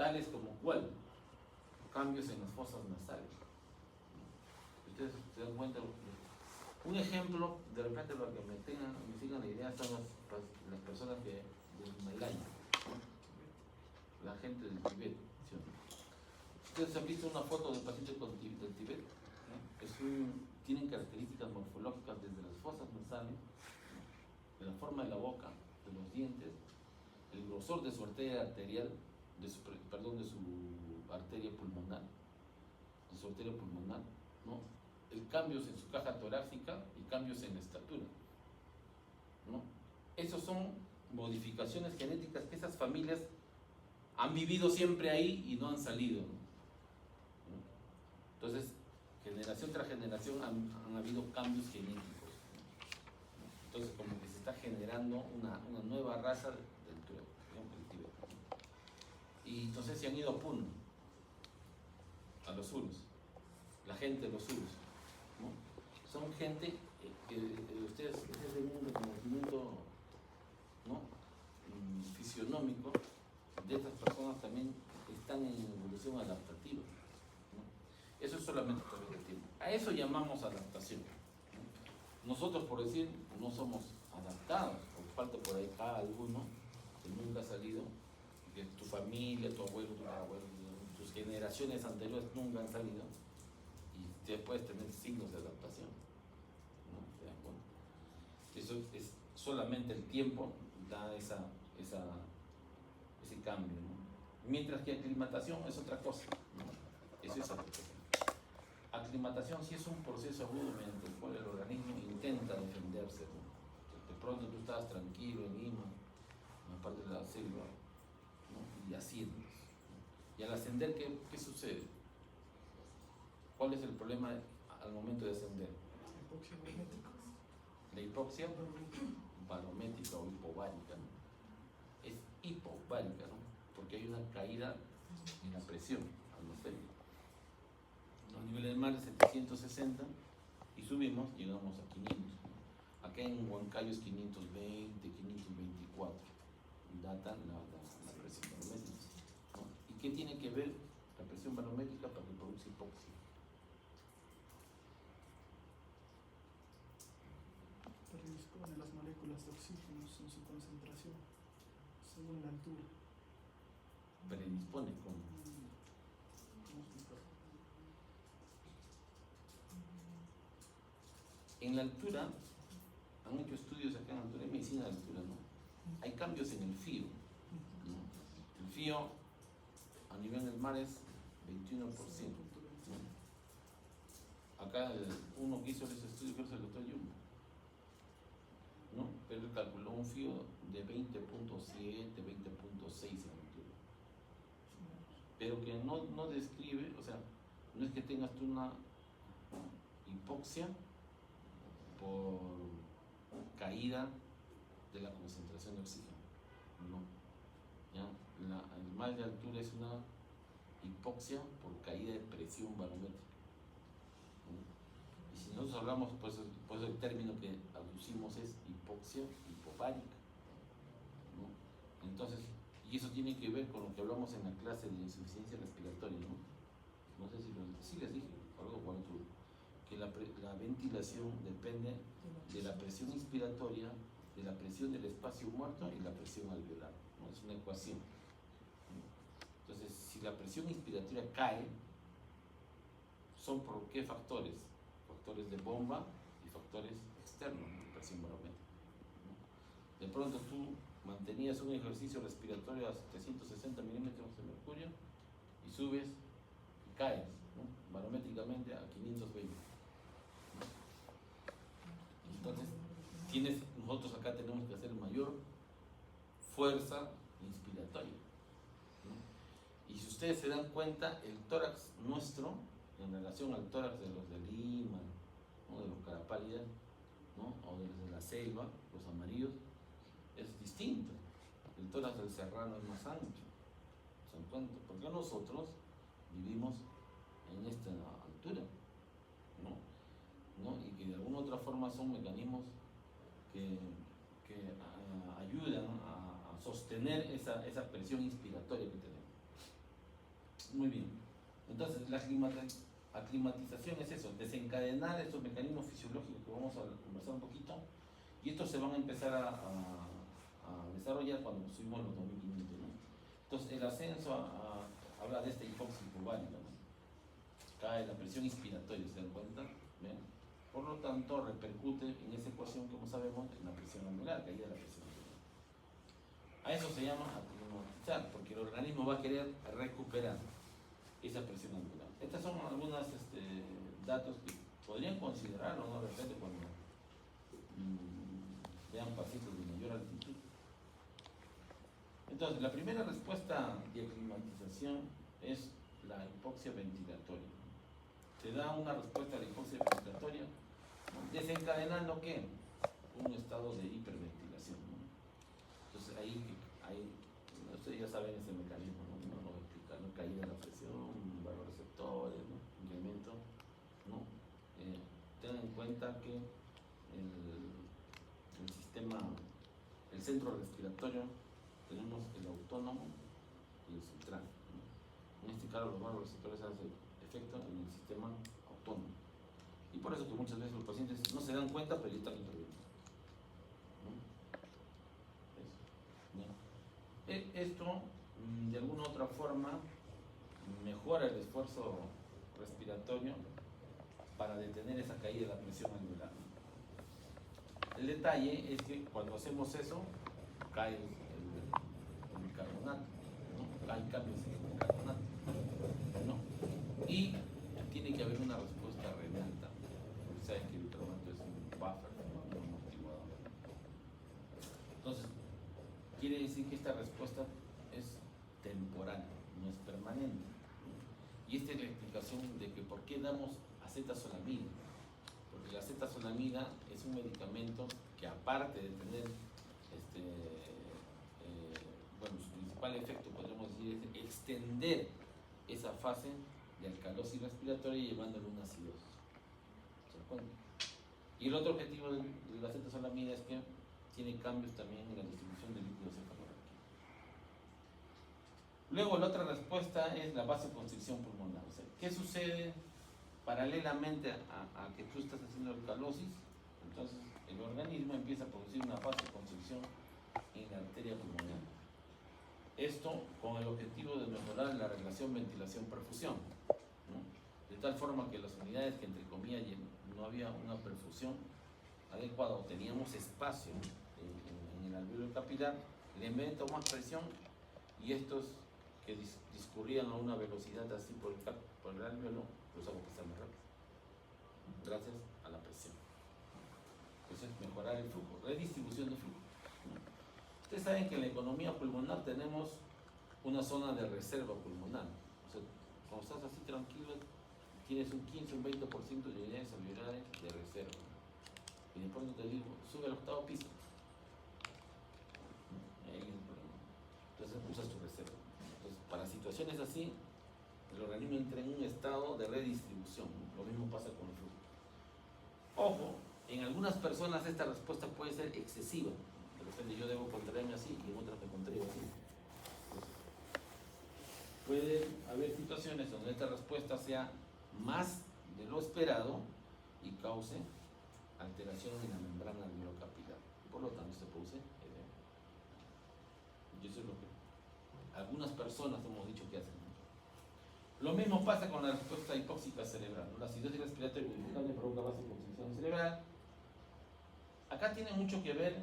tales como cuál, cambios en las fosas nasales. Ustedes se dan cuenta. Un ejemplo, de repente, para que me sigan la idea, son las personas que del Himalaya, ¿no? La gente del Tibet. ¿Sí? Ustedes han visto una foto del paciente del Tibet, ¿no? Tienen características morfológicas desde las fosas nasales, ¿no? De la forma de la boca, de los dientes, el grosor de su arteria arterial, de su arteria pulmonar, ¿no? El cambios en su caja torácica y cambios en la estatura, ¿no? Esas son modificaciones genéticas que esas familias han vivido siempre ahí y no han salido, ¿no? Entonces, generación tras generación han habido cambios genéticos, ¿no? Entonces, como que se está generando una nueva raza del Tibet, ¿no? Y entonces se han ido a Puno, a los Urus, la gente de los Urus, ¿no? Son gente que ustedes tienen un reconocimiento, ¿no? Fisionómico de estas personas también están en evolución adaptativa, ¿no? Eso es solamente por el tiempo. A eso llamamos adaptación, ¿no? Nosotros, por decir, no somos adaptados, porque falta por ahí alguno que nunca ha salido, que tu familia, tu abuelo, tu abuelo, tus generaciones anteriores nunca han salido, y te puedes tener signos de adaptación, ¿no? ¿Te das cuenta? Eso es solamente el tiempo da ese cambio, ¿no? Mientras que aclimatación es otra cosa, ¿no? Eso es adaptación. Aclimatación sí es un proceso agudo mediante el cual el organismo intenta defenderse, ¿no? De pronto tú estabas tranquilo en Lima, en la parte de la selva, ¿no? Y asciendes, ¿no? Y al ascender, ¿qué sucede? ¿Cuál es el problema al momento de ascender? Hipoxia barométrica. La hipoxia barométrica o hipovárica, ¿no? Es hipovárica, ¿no? Porque hay una caída en la presión atmosférica. A nivel del mar es 760 y subimos, llegamos a 500, ¿no? Acá en Huancayo es 520, 524, data la presión barométrica, ¿no? ¿Y qué tiene que ver la presión barométrica para que produzca hipoxia? Predispone las moléculas de oxígeno en su concentración según la altura. Predispone con... ¿Cómo explicarlo? En la altura, han hecho estudios acá en altura, en medicina de altura, ¿no? Hay cambios en el FIO, ¿no? El FIO a nivel del mar es 21%, ¿no? Acá uno que hizo ese estudio creo que es el doctor Jumbo, ¿no? Pero él calculó un FIO de 20.7, 20.6 en altura, pero que no describe, o sea, no es que tengas tú una hipoxia por caída de la concentración de oxígeno, no. ¿Ya? El mal de altura es una hipoxia por caída de presión barométrica, ¿no? Y si nosotros hablamos, pues el término que aducimos es hipoxia hipovárica, ¿no? Entonces, y eso tiene que ver con lo que hablamos en la clase de insuficiencia respiratoria, ¿no? No sé si les dije algo cuando que la ventilación depende de la presión inspiratoria, de la presión del espacio muerto y la presión alveolar, ¿no? Es una ecuación, ¿no? Entonces, si la presión inspiratoria cae, ¿son por qué factores? Factores de bomba y factores externos, ¿no? Presión barométrica, ¿no? De pronto tú mantenías un ejercicio respiratorio a 760 milímetros de mercurio y subes y caes, ¿no? Barométricamente a 520. Entonces, nosotros acá tenemos que hacer mayor fuerza inspiratoria, ¿no? Y si ustedes se dan cuenta, el tórax nuestro, en relación al tórax de los de Lima, ¿no? De los Carapálidas, ¿no? O de los de la selva, los amarillos, es distinto. El tórax del serrano es más ancho. ¿Se dan cuenta? Porque nosotros vivimos en esta altura, ¿no? Y que de alguna otra forma son mecanismos que ayudan a sostener esa presión inspiratoria que tenemos, Entonces, la aclimatización es eso, desencadenar estos mecanismos fisiológicos que vamos a conversar un poquito, y estos se van a empezar a desarrollar cuando subimos los 2500, ¿no? Entonces, el ascenso habla de este hipoxia válida, ¿no? Cae la presión inspiratoria, ¿se dan cuenta? ¿Ven? Por lo tanto, repercute en esa ecuación, como sabemos, en la presión angular, caída de la presión angular. A eso se llama aclimatizar, porque el organismo va a querer recuperar esa presión angular. Estas son algunos datos que podrían considerarlo, ¿no? De repente cuando vean pacientes de mayor altitud. Entonces, la primera respuesta de aclimatización es la hipoxia ventilatoria. Se da una respuesta de hipoxia ventilatoria, ¿no? Desencadenando ¿qué? Un estado de hiperventilación, ¿no? Entonces ahí ustedes ya saben ese mecanismo, ¿no? No lo voy a explicar, ¿no? Caída de la presión, vasoreceptores, ¿no? Incremento, ¿no? Tengan en cuenta que el sistema, el centro respiratorio, tenemos el autónomo y el central, ¿no? En este caso los vasoreceptores hacen efecto en el sistema autónomo, y por eso que muchas veces los pacientes no se dan cuenta, pero ya están interviniendo, ¿no? Esto de alguna u otra forma mejora el esfuerzo respiratorio para detener esa caída de la presión angular. El detalle es que cuando hacemos eso cae el bicarbonato, ¿no? Caen cambios en el bicarbonato, ¿no? Y tiene que haber una respuesta renal también, porque saben que el bicarbonato es un buffer, ¿no? Un amortiguador. Entonces, quiere decir que esta respuesta es temporal, no es permanente, ¿no? Y esta es la explicación de que por qué damos acetazolamida, porque la acetazolamida es un medicamento que, aparte de tener bueno, su principal efecto, podríamos decir, es extender esa fase de alcalosis respiratoria llevándole una acidosis. ¿Se dan cuenta? Y el otro objetivo de la acetazolamida es que tiene cambios también en la distribución del líquido cefalorraquídeo. Luego, la otra respuesta es la vasoconstricción pulmonar. O sea, ¿qué sucede paralelamente a que tú estás haciendo alcalosis? Entonces, el organismo empieza a producir una vasoconstricción en la arteria pulmonar. Esto con el objetivo de mejorar la relación ventilación-perfusión, ¿no? De tal forma que las unidades que, entre comillas, no había una perfusión adecuada o teníamos espacio en el alveolo capilar, le meto más presión y estos que discurrían a una velocidad así por el alveolo los hago pasar más rápido, gracias a la presión. Entonces, mejorar el flujo, redistribución de flujo, ¿no? Ustedes saben que en la economía pulmonar tenemos una zona de reserva pulmonar. O sea, cuando estás así tranquilo, tienes un 15 o un 20% de unidades alveolares de reserva. Y después te digo, sube al octavo piso. Ahí es el problema. Entonces usas tu reserva. Entonces, para situaciones así, el organismo entra en un estado de redistribución. Lo mismo pasa con el flujo. Ojo, en algunas personas esta respuesta puede ser excesiva. De repente yo debo contraerme así y en otras me contraigo así. Entonces, puede haber situaciones donde esta respuesta sea más de lo esperado y cause alteración en la membrana alveolo-capilar. Por lo tanto, se produce edema. Y eso es lo que algunas personas hemos dicho que hacen. Lo mismo pasa con la respuesta hipóxica cerebral, ¿no? La acidosis respiratoria modificable provoca vasoconstricción cerebral. Acá tiene mucho que ver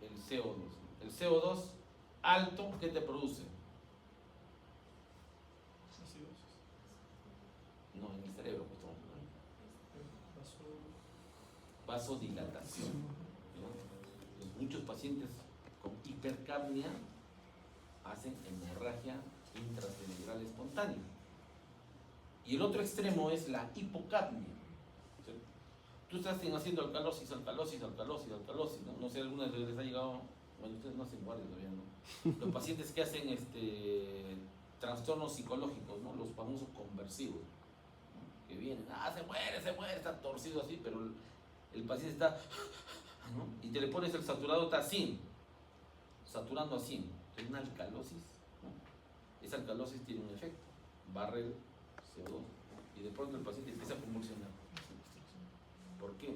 el CO2. El CO2 alto, ¿qué te produce? Acidosis. No, en el cerebro, pues, ¿no? Vasodilatación, ¿no? Entonces, muchos pacientes con hipercapnia hacen hemorragia intracerebral espontánea. Y el otro extremo es la hipocapnia. ¿Sí? Tú estás haciendo alcalosis, ¿no? No sé, algunas veces les ha llegado, bueno, ustedes no hacen guardia todavía, ¿no? Los pacientes que hacen trastornos psicológicos, ¿no? Los famosos conversivos, ¿no? Que vienen, se muere, está torcido así, pero el paciente está, ¿no? Y te le pones el saturado, está así, saturando así. Entonces, una alcalosis, ¿no? Esa alcalosis tiene un efecto, barre el CO2, y de pronto el paciente empieza a convulsionar. ¿Por qué?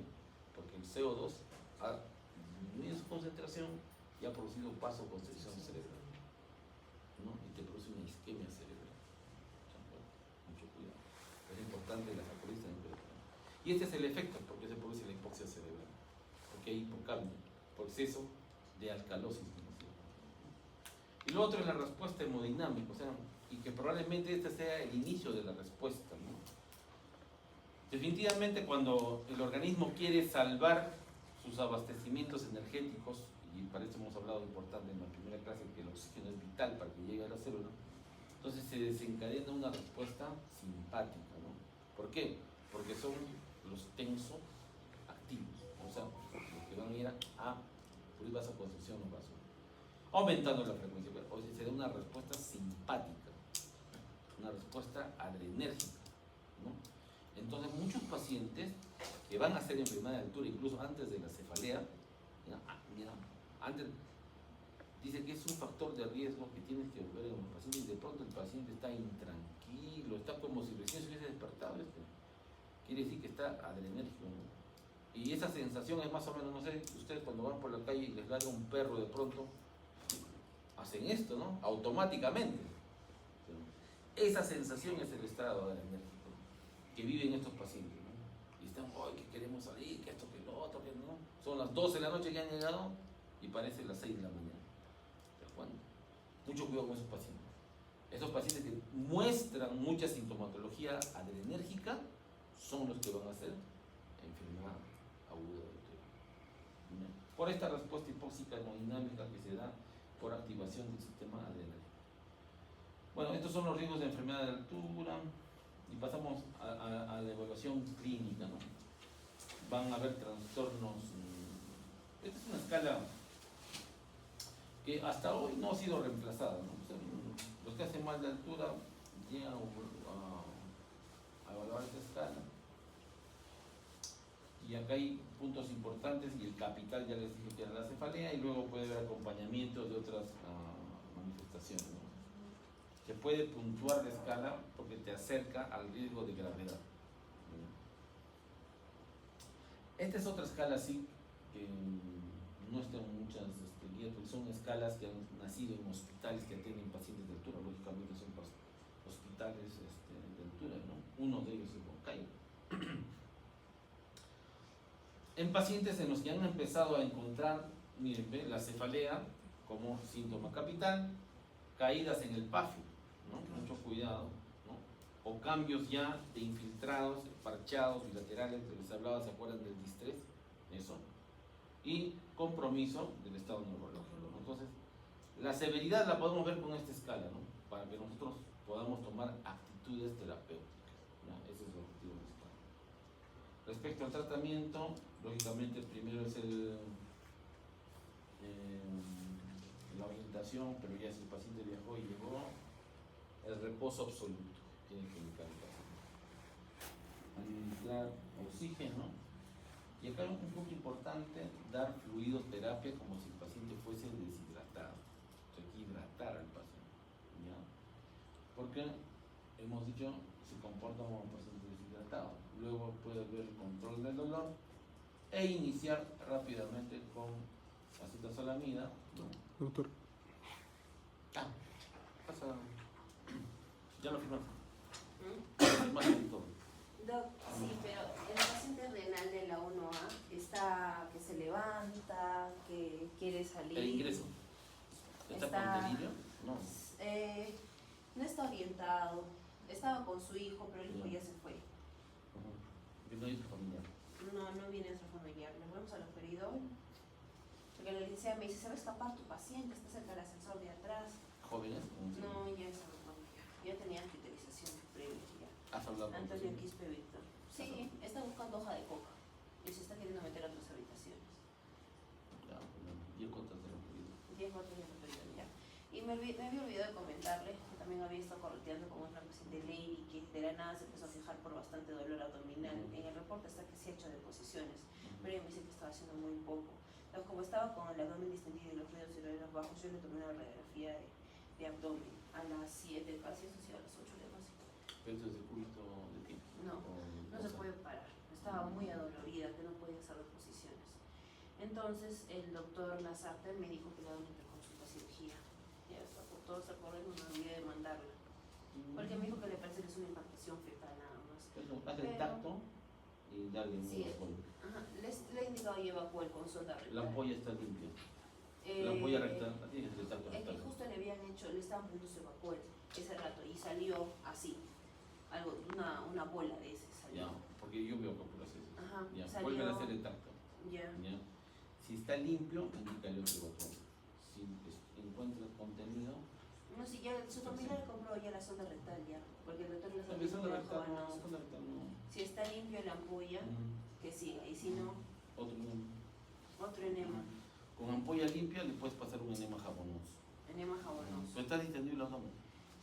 Porque el CO2 ha disminuido su concentración y ha producido vasoconstricción cerebral, ¿no? Y te produce una isquemia cerebral. Mucho cuidado. Es importante la jacolista en el. Y este es el efecto, porque se produce la hipoxia cerebral, porque hay hipocalmia, por exceso de alcalosis. Y lo otro es la respuesta hemodinámica, o sea, y que probablemente este sea el inicio de la respuesta, ¿no? Definitivamente cuando el organismo quiere salvar sus abastecimientos energéticos, y para eso hemos hablado importante en la primera clase, que el oxígeno es vital para que llegue a la célula, entonces se desencadena una respuesta simpática, ¿no? ¿Por qué? Porque son los tensoactivos, o sea, los que van a ir a producir vasoconstricción o vaso, aumentando la frecuencia, o sea, se da una respuesta simpática, una respuesta adrenérgica, ¿no? Entonces muchos pacientes que van a hacer enfermedad de altura, incluso antes de la cefalea, mira, antes dice que es un factor de riesgo que tienes que ver en un paciente, y de pronto el paciente está intranquilo, está como si recién se hubiese despertado. Quiere decir que está adrenérgico, ¿no? Y esa sensación es más o menos, no sé, ustedes cuando van por la calle y les ladra un perro, de pronto hacen esto, ¿no? Automáticamente. Esa sensación es el estado adrenérgico que viven estos pacientes, ¿no? Y están, hoy que queremos salir, que esto, que lo otro, que no. Son las 12 de la noche que han llegado y parece las 6 de la mañana. Mucho cuidado con esos pacientes. Esos pacientes que muestran mucha sintomatología adrenérgica son los que van a hacer enfermedad aguda del útero. Por esta respuesta hipóxica hemodinámica que se da por activación del sistema adrenal. Bueno, estos son los riesgos de enfermedad de altura, y pasamos a la evaluación clínica, ¿no? Van a haber trastornos. Esta es una escala que hasta hoy no ha sido reemplazada, ¿no? O sea, los que hacen mal de altura llegan a evaluar esta escala. Y acá hay puntos importantes, y el capital ya les dije que era la cefalea, y luego puede haber acompañamiento de otras manifestaciones, ¿no? Se puede puntuar la escala porque te acerca al riesgo de gravedad. Esta es otra escala, sí, que no está en muchas guías, porque son escalas que han nacido en hospitales que atienden pacientes de altura. Lógicamente son hospitales de altura, ¿no? Uno de ellos es Huancayo. En pacientes en los que han empezado a encontrar, miren, ¿ve? La cefalea como síntoma capital, caídas en el pafio, ¿no? Mucho cuidado, ¿no? O cambios ya de infiltrados, parchados, bilaterales, que les hablaba, ¿se acuerdan del distrés? Eso. Y compromiso del estado neurológico, ¿no? Entonces, la severidad la podemos ver con esta escala, ¿no? Para que nosotros podamos tomar actitudes terapéuticas, ¿no? Ese es el objetivo de la escala. Respecto al tratamiento, lógicamente el primero es la orientación, pero ya si el paciente viajó y llegó, el reposo absoluto tiene que indicar el paciente. Administrar oxígeno, y acá un punto importante, dar fluidoterapia como si el paciente fuese deshidratado. O sea, hay que hidratar al paciente, ¿ya? Porque hemos dicho, se comporta como un paciente deshidratado. Luego puede haber control del dolor e iniciar rápidamente con acetazolamida. Doctor. Pasa. Ya lo firmaste. Firmaste todo. Doc, sí, pero el paciente renal de la 1A está que se levanta, que quiere salir. El ingreso. ¿Está con delirio? No. No está orientado. Estaba con su hijo, pero el hijo ya se fue. Que no hay otro familiar. No viene otro familiar. Le volvemos al referido. Porque la licenciada me dice, se va a escapar tu paciente, está cerca del ascensor de atrás. ¿Jóvenes? No, ya es familiar. Ya tenía hospitalización previa ya. ¿Has hablado con Antonio tu Quispe Víctor. Sí, está buscando hoja de coca. Y se está queriendo meter a otras habitaciones. Ya, 10 cuotas de referido. 10 cuotas de referido, ya. Y me había olvidado de comentarle que también había estado correteando con otra paciente Lady, que de la nada se empezó a fijar por bastante dolor abdominal. En el reporte está que se ha hecho deposiciones, pero ella me dice que estaba haciendo muy poco. Entonces, como estaba con el abdomen distendido y los ruidos cerebrales bajos, yo le tomé una radiografía de abdomen a las 7, casi eso sí, a las 8 de la noche. Pero desde julio. estaba muy adolorida, que no podía hacer reposiciones. Entonces el doctor Lazarte me dijo que le daba una interconsulta cirugía. Ya está, por todo ese problema me olvidé de mandarla. Porque me dijo que le parece que es una implantación fetal nada más. Eso, haz el tacto y darle un Sí, apoyo. ajá, le he indicado llevar el con sonda rectal. La ampolla está limpia. La ampolla rectal, tienes el tacto Es que rectal. justo le habían hecho, le estaban poniendo su evacuel ese rato y salió así, algo, una bola de ese salió. Ya, porque yo veo copulas esas. Ajá, Ya, salió. vuelve a hacer el tacto. Ya. Ya. Si está limpio, indícale otro botón. Si encuentras contenido, No, si ya su familia le compró ya la sonda rectal ya, porque el doctor les la sonda dijo rectal no, no. sonda rectal no. Si está limpio la ampolla, que siga, y si no, Otro enema. otro enema, Con ampolla limpia le puedes pasar un enema jabonoso. enema jabonoso. Pero está distendido los dos.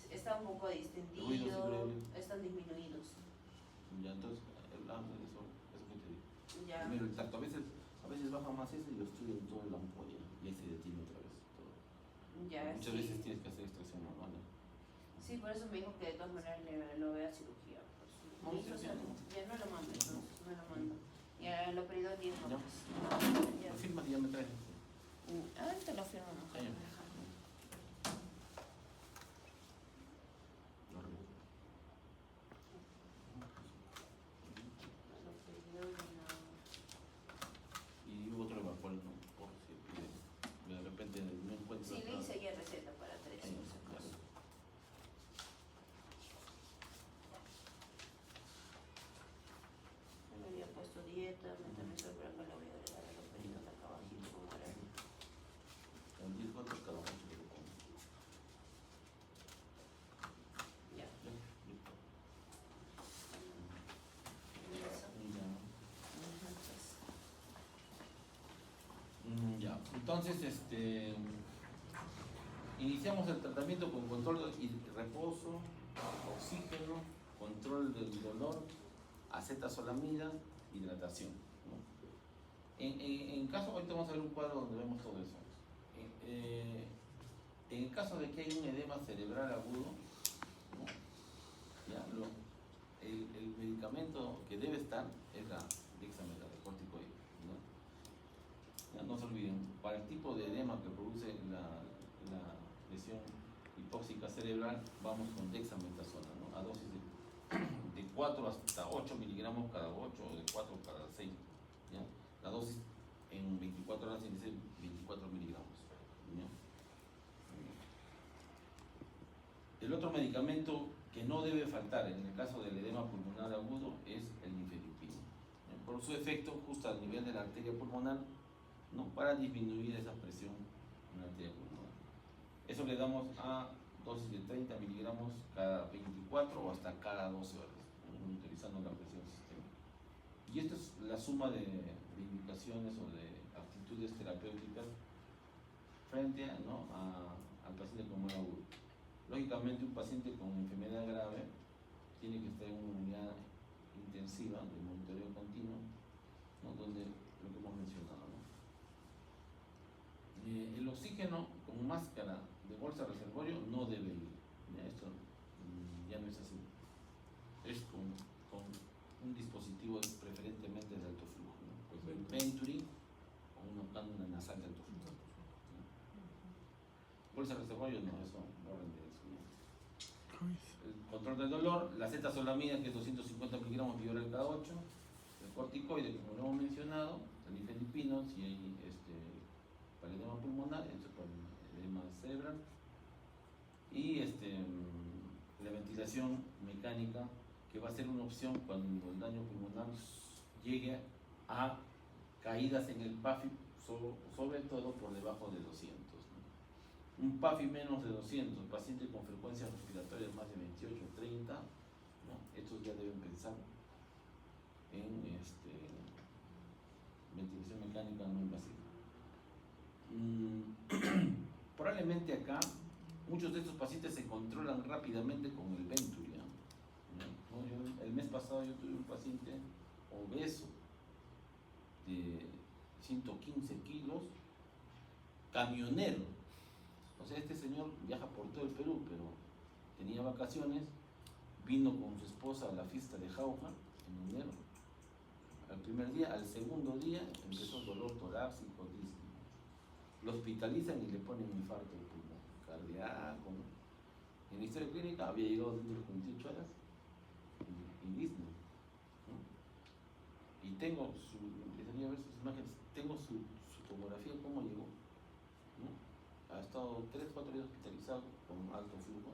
Está un poco Ruidos distendido, y están disminuidos. Ya, entonces, eso que te digo. Ya. Primero el tacto. A veces baja más ese y lo estudian todo la ampolla y ahí se detiene otra vez. Todo. Ya, Muchas sí. veces tienes que hacer extracción manual. Sí, por eso me dijo que de todas maneras lo vea cirugía. Pues. No, Me dijo, cirugía no. ya no lo mando, entonces, no lo mando. Ya lo pedido 10 Ya. horas. Ya. Lo firmas y ya me traes. Ahorita lo firmo mejor. Ya. Déjame. Lo pedido y no. Y otro evacual, ¿no? Por si de repente no encuentras. Sí, le nada. hice ya receta para 3, Ahí, por si acaso. claro. Me había puesto dieta, también estoy por acá, lo voy a agregar a los pedidos de acá abajito como era. Con 10 gotas cada uno se lo come. Ya. Ya, listo. Eso. Ya. Entonces, Ya, entonces iniciamos el tratamiento con control y reposo, oxígeno, control del dolor, acetazolamida, hidratación, ¿no? En caso, ahorita vamos a ver un cuadro donde vemos todo eso. En el caso de que hay un edema cerebral agudo, ¿no? Ya, el medicamento que debe estar es la dexametasona, ¿no? Ya, no se olviden, para el tipo de edema que produce la lesión hipóxica cerebral, vamos con dexametasona, ¿no? A dosis de 4 hasta 8 miligramos cada 8 o de 4 cada 6. ¿Ya? La dosis en 24 horas tiene que ser 24 miligramos. ¿Ya? El otro medicamento que no debe faltar en el caso del edema pulmonar agudo es el nifedipino. ¿Ya? Por su efecto justo al nivel de la arteria pulmonar, ¿no? Para disminuir esa presión en la arteria pulmonar. Eso le damos a dosis de 30 miligramos cada 24 o hasta cada 12 horas, monitorizando la presión sistémica. Y esta es la suma de indicaciones o de actitudes terapéuticas frente al paciente con mal agudo. Lógicamente, un paciente con enfermedad grave tiene que estar en una unidad intensiva de monitoreo continuo, ¿no? Donde lo que hemos mencionado, ¿no? El oxígeno con máscara de bolsa reservorio no debe ir. ¿Ya? Esto ya no es así. Es con un dispositivo preferentemente de alto flujo, ¿no? Pues el Venturi o una cánula nasal de alto flujo. ¿No? Bolsa reservorio no, eso no rende eso. ¿No? El control del dolor, la acetazolamida que es 250 miligramos vía oral cada 8, el corticoide como lo hemos mencionado, el nifedipino si hay para el edema pulmonar, esto para el edema cerebral, y la ventilación mecánica, que va a ser una opción cuando el daño pulmonar llegue a caídas en el PAFI, sobre todo por debajo de 200. ¿No? Un PAFI menos de 200, pacientes con frecuencias respiratorias más de 28 o 30, ¿no? Estos ya deben pensar en ventilación mecánica no invasiva. Probablemente acá muchos de estos pacientes se controlan rápidamente con el Venturi. ¿No? El mes pasado yo tuve un paciente obeso de 115 kilos, camionero. O sea, este señor viaja por todo el Perú, pero tenía vacaciones, vino con su esposa a la fiesta de Jauja en enero al primer día, al segundo día empezó dolor torácico, disnea. Lo hospitalizan y le ponen infarto de pulmón, cardíaco, ¿no? En la historia clínica había llegado dentro de 48 horas y disnea, ¿no? Y tengo empezaría a ver sus imágenes, tengo su tomografía, cómo llegó, ¿no? Ha estado 3-4 días hospitalizado con alto flujo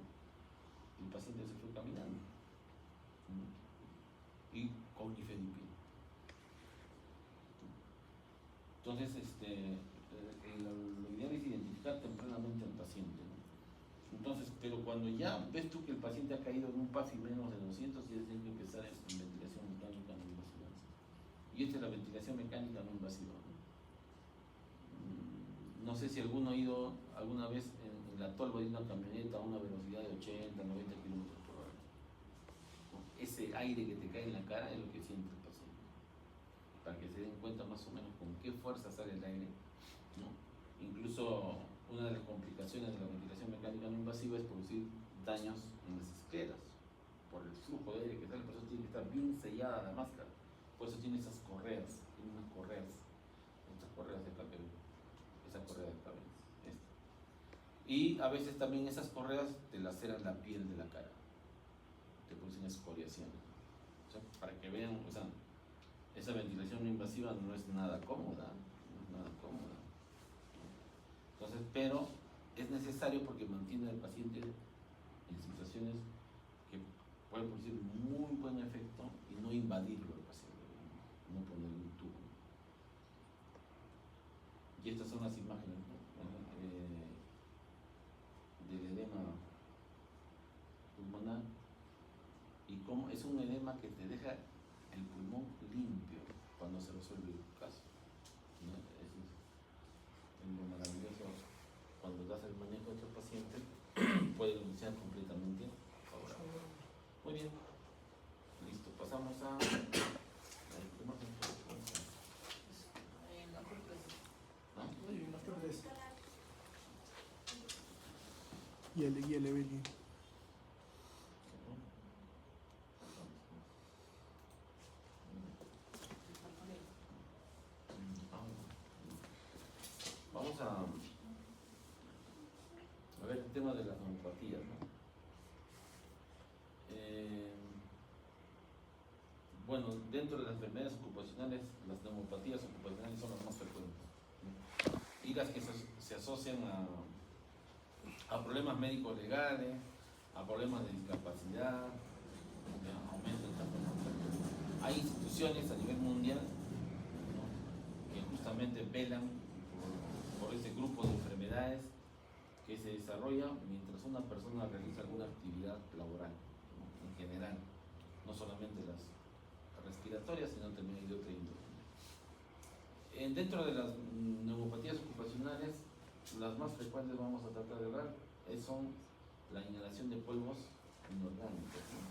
y el paciente se fue caminando, ¿no? Y con nifedipina. Entonces, lo ideal es identificar tempranamente al paciente, ¿no? Entonces, pero cuando ya ves tú que el paciente ha caído en un PAFI menos de 200, ya tienes que empezar en ventilación mecánica no invasiva. Y esta es la ventilación mecánica no invasiva, ¿no? No sé si alguno ha ido alguna vez en la tolva de una camioneta a una velocidad de 80, 90 kilómetros por hora. Ese aire que te cae en la cara es lo que siente el paciente. Para que se den cuenta más o menos con qué fuerza sale el aire, ¿no? Incluso una de las complicaciones de la ventilación mecánica no invasiva es producir daños en las escleras por el flujo de aire que sale, por eso tiene que estar bien sellada la máscara, por eso tiene esas correas, tiene unas correas, estas correas de KPV, esa correa de KPV, esta. Y a veces también esas correas te laceran la piel de la cara, te producen escoriaciones, o sea, para que vean, o sea, esa ventilación no invasiva no es nada cómoda, no es nada cómoda. Entonces, pero es necesario porque mantiene al paciente en situaciones que pueden producir muy buen efecto y no invadirlo al paciente, no ponerle un tubo. Y estas son las imágenes, ¿no? Del edema pulmonar y cómo es un edema que te deja el pulmón limpio cuando se resuelve el caso, ¿no? Eso es lo maravilloso. Cuando das el manejo a otro paciente, puede iniciar completamente favorable. Muy bien, listo. Pasamos a. Y el Evelyn. Vamos a ver el tema de las neumopatías, ¿no? Bueno, dentro de las enfermedades ocupacionales, las neumopatías ocupacionales son las más frecuentes, ¿no? Y las que se asocian a problemas médicos legales, a problemas de discapacidad, de aumento del tamaño. Hay instituciones a nivel mundial, ¿no?, que justamente velan por ese grupo de enfermedades que se desarrolla mientras una persona realiza alguna actividad laboral, ¿no?, en general, no solamente las respiratorias, sino también de otra índole. Dentro de las neumopatías ocupacionales, las más frecuentes vamos a tratar de hablar son la inhalación de polvos inorgánicos, ¿no?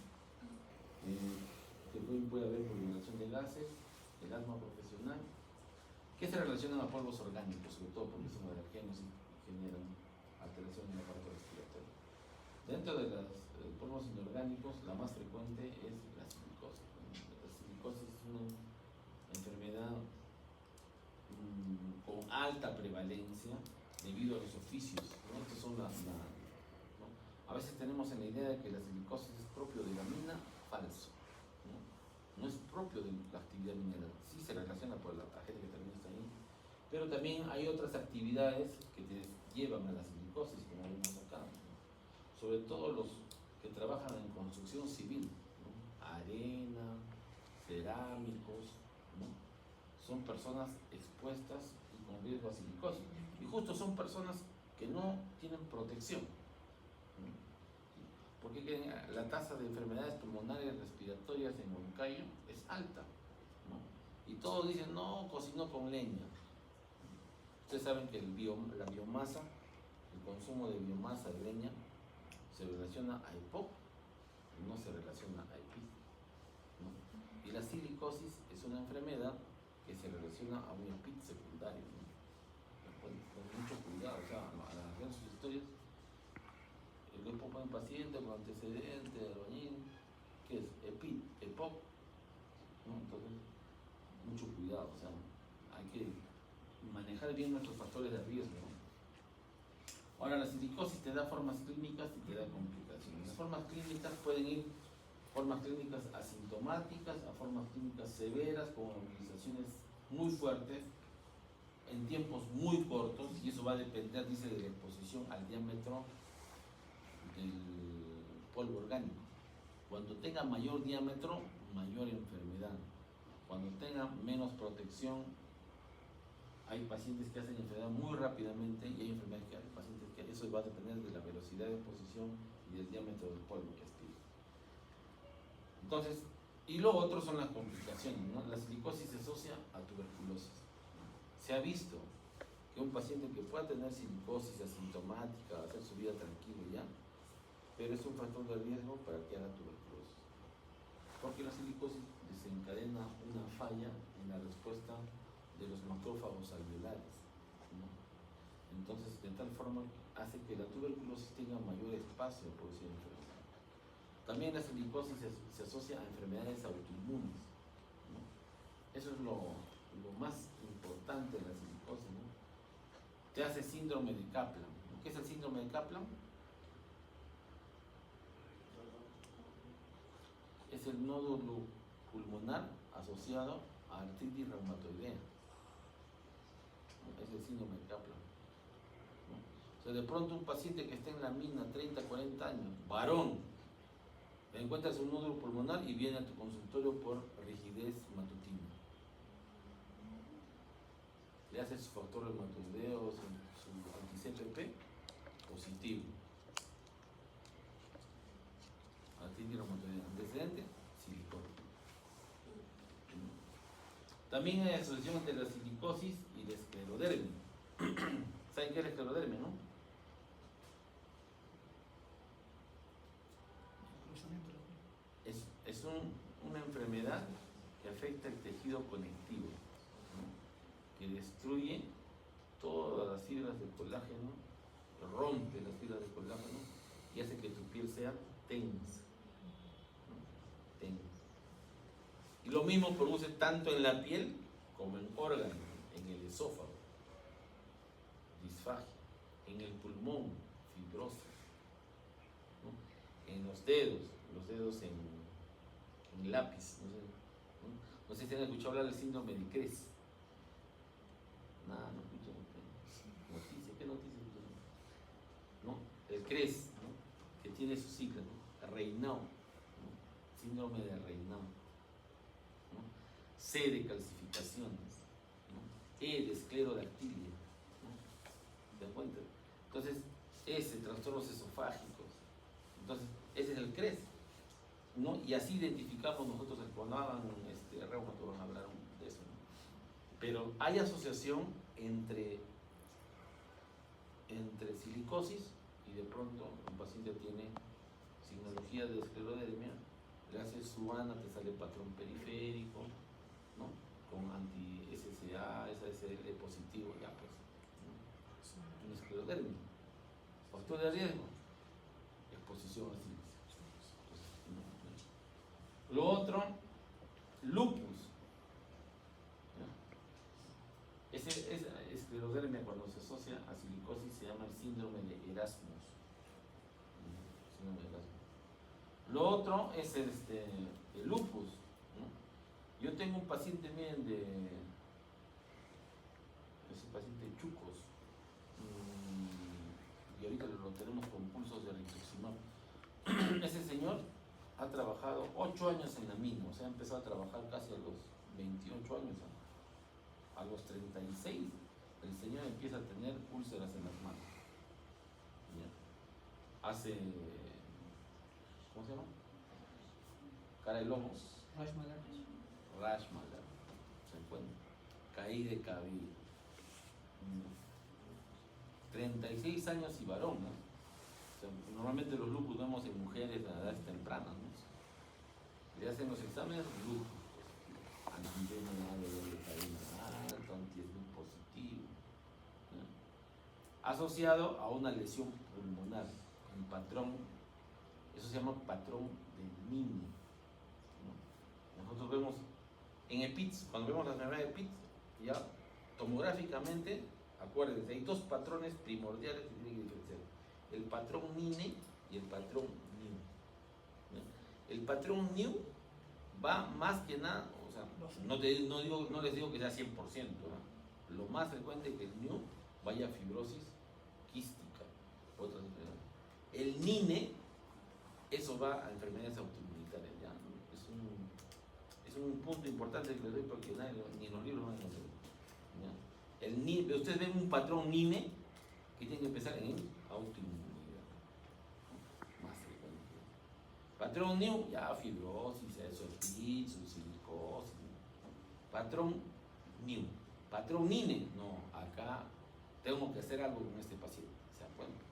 Que puede haber por inhalación de gases, el asma profesional, que se relacionan a polvos orgánicos, sobre todo porque son alergenos y generan alteración en el aparato respiratorio. Dentro de los polvos inorgánicos, la más frecuente es la silicosis. La silicosis es una enfermedad con alta prevalencia debido a los oficios, ¿no? Estos son ¿no? A veces tenemos en la idea de que la silicosis es propio de la mina, falso, ¿no? No es propio de la actividad minera, sí se relaciona por la gente que también está ahí, pero también hay otras actividades que te llevan a la silicosis, como vemos acá, ¿no? Sobre todo los que trabajan en construcción civil, ¿no? Arena, cerámicos, ¿no? Son personas expuestas y con riesgo a silicosis. Y justo son personas que no tienen protección, ¿no? Porque la tasa de enfermedades pulmonares respiratorias en Huancayo es alta, ¿no? Y todos dicen, no, cocinó con leña. Ustedes saben que la biomasa, el consumo de biomasa de leña, se relaciona a EPOC, no se relaciona a EPIC, ¿no? Y la silicosis es una enfermedad que se relaciona a un EPIC secundario, ¿no? Con mucho cuidado, o sea, a ver sus historias, el EPOC fue un paciente con antecedentes de albañil, que es EPIC, EPOC, ¿no? Entonces, mucho cuidado, o sea, hay que manejar bien nuestros factores de riesgo, ¿no? Ahora, la silicosis te da formas clínicas y te da complicaciones. Las formas clínicas pueden ir formas clínicas asintomáticas a formas clínicas severas con movilizaciones muy fuertes en tiempos muy cortos, y eso va a depender, dice, de la exposición al diámetro del polvo orgánico. Cuando tenga mayor diámetro, mayor enfermedad. Cuando tenga menos protección, hay pacientes que hacen enfermedad muy rápidamente y hay enfermedades que hay pacientes que eso va a depender de la velocidad de exposición y del diámetro del polvo que aspira. Entonces, y lo otro son las complicaciones, ¿no? La silicosis se asocia a tuberculosis. Se ha visto que un paciente que pueda tener silicosis asintomática, hacer su vida tranquilo ya, pero es un factor de riesgo para que haga tuberculosis. Porque la silicosis desencadena una falla en la respuesta de los macrófagos alveolares, ¿no? Entonces, de tal forma hace que la tuberculosis tenga mayor espacio por ser enfermedad. También la silicosis se asocia a enfermedades autoinmunes, ¿no? Eso es lo más importante de la silicosis, ¿no? Te hace síndrome de Kaplan. ¿Qué es el síndrome de Kaplan? Es el nódulo pulmonar asociado a artritis reumatoidea. Es el síndrome de Kaplan, ¿no? O sea, de pronto un paciente que está en la mina 30, 40 años, varón, te encuentras un nódulo pulmonar y viene a tu consultorio por rigidez matutina. Le haces su factor reumatoideo, su anti-CPP positivo. Artritis reumatoidea. Antecedente, silicosis. También hay asociación entre la silicosis y la esclerodermia. ¿Saben qué es la esclerodermia, no? Es una enfermedad que afecta el tejido conectivo, ¿no? Que destruye todas las fibras de colágeno, rompe las fibras de colágeno y hace que tu piel sea tensa, ¿no? Tensa. Y lo mismo produce tanto en la piel como en órganos, en el esófago, disfagia, en el pulmón, fibrosis, ¿no? En los dedos en lápiz, no sé si han escuchado hablar del síndrome de Cres. Nada, no escuchan. Noticia, ¿qué noticia escuchan? ¿No? El Cres, ¿no? Que tiene su sigla, ¿no? Raynaud, ¿no? Síndrome de Raynaud, ¿no? C de calcificaciones, ¿no? E de esclerodactilia, ¿no? ¿Te das cuenta? Entonces, S, trastornos esofágicos. Entonces, ese es el Cres, ¿no? Y así identificamos nosotros cuando hagan reumatólogos hablaron de eso, ¿no? Pero hay asociación entre silicosis y de pronto un paciente tiene signología de esclerodermia, le haces su ANA, te sale patrón periférico, ¿no? Con anti-SSA, SSL positivo, ya pues, ¿no? Una esclerodermia. Factor de riesgo, exposición a silicosis. Lo otro, lupus. Esa esclerodermia, cuando se asocia a silicosis, se llama el síndrome de Erasmus. Síndrome de Erasmus. Lo otro es el lupus, ¿no? Yo tengo un paciente, miren, ese paciente Chucos, y ahorita lo tenemos con pulsos de rituximab. Ese señor ha trabajado 8 años en la mina, o sea, ha empezado a trabajar casi a los 28 años. A los 36, el señor empieza a tener úlceras en las manos. ¿Ya? Hace, ¿cómo se llama? Cara de lomo. Rash malar. ¿Se encuentra? Caída de cabello. 36 años y varón, ¿no? O sea, normalmente los lupus vemos en mujeres a edades tempranas, ¿no? Le hacen los exámenes, lupus, anti-DNA, alto, anti-SLUT positivo, ¿no? Asociado a una lesión pulmonar, un patrón, eso se llama patrón de Mini, ¿no? Nosotros vemos En EPITS, cuando vemos la enfermedad de EPITS, ya tomográficamente, acuérdense, hay dos patrones primordiales que tienen que diferenciar: el patrón NINE y el patrón NIU. ¿Ya? El patrón NIU va más que nada, o sea, no les digo que sea 100%, ¿no? Lo más frecuente es que el NIU vaya a fibrosis quística, otras enfermedades. El NINE, eso va a enfermedades autoinmunitarias, ¿ya? Es un punto importante que les doy porque ni en los libros no hay. El NINE, ustedes ven un patrón NINE que tiene que empezar en autoinmunidad, más frecuente. Patrón NIU, ya fibrosis, esopis, silicosis. Patrón NIU. Patrón NINE, no, acá tengo que hacer algo con este paciente, ¿se dan cuenta?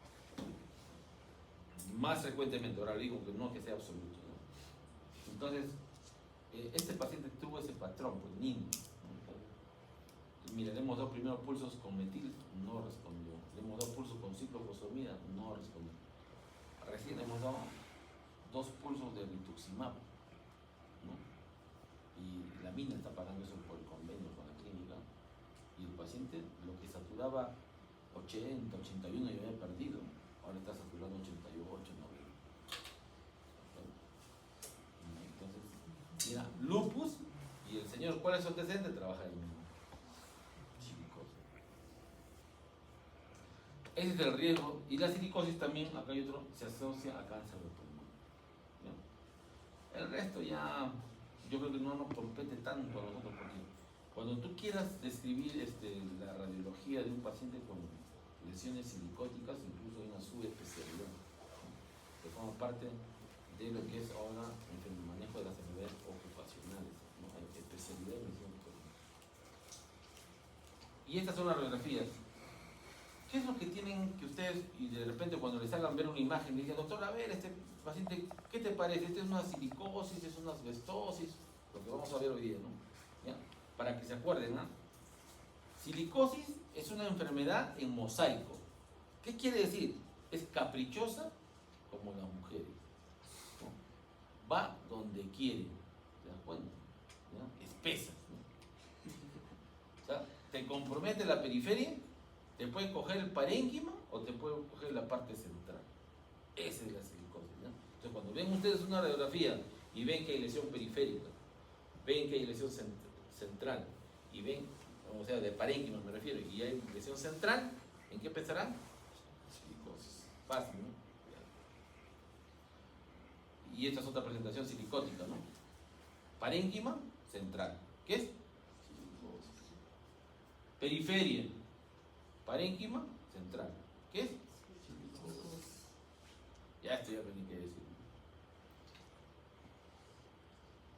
Más frecuentemente, ahora digo que no que sea absoluto, ¿no? Entonces, este paciente tuvo ese patrón, pues NINE. Mira, le hemos dado primero pulsos con metil, no respondió. Le hemos dado pulsos con ciclofosfamida, no respondió. Recién hemos dado 2 pulsos de rituximab, ¿no? Y la mina está pagando eso por el convenio con la clínica. Y el paciente, lo que saturaba 80, 81 ya había perdido. Ahora está saturando 88, 90. Entonces, mira, lupus y el señor, ¿cuál es su antecedente? Trabaja ahí mismo. Ese es el riesgo. Y la silicosis también, acá hay otro, se asocia a cáncer de pulmón. ¿Ya? El resto ya, yo creo que no nos compete tanto a nosotros, porque cuando tú quieras describir la radiología de un paciente con lesiones silicóticas, incluso hay una subespecialidad, ¿no? Que forma parte de lo que es ahora el manejo de las enfermedades ocupacionales, ¿no? Hay especialidad en lesión silicótica. Y estas son las radiografías. ¿Qué es lo que tienen que ustedes, y de repente cuando les hagan ver una imagen, les digan, doctor, a ver, este paciente, ¿qué te parece? ¿Este es una silicosis, es una asbestosis? Lo que vamos a ver hoy día, ¿no? ¿Ya? Para que se acuerden, ¿no? Silicosis es una enfermedad en mosaico. ¿Qué quiere decir? Es caprichosa como las mujeres, ¿no? Va donde quiere, ¿te das cuenta? ¿Ya? Espesa, ¿no? O sea, te compromete la periferia. Te puede coger el parénquima o te puede coger la parte central. Esa es la silicosis, ¿no? Entonces, cuando ven ustedes una radiografía y ven que hay lesión periférica, ven que hay lesión central y ven, o sea, de parénquima me refiero, y hay lesión central, ¿en qué pensarán? Silicosis. Fácil, ¿no? Y esta es otra presentación silicótica, ¿no? Parénquima central. ¿Qué es? Silicosis. Periferia. Parénquima central. ¿Qué es? Ya esto ya tenía que decir.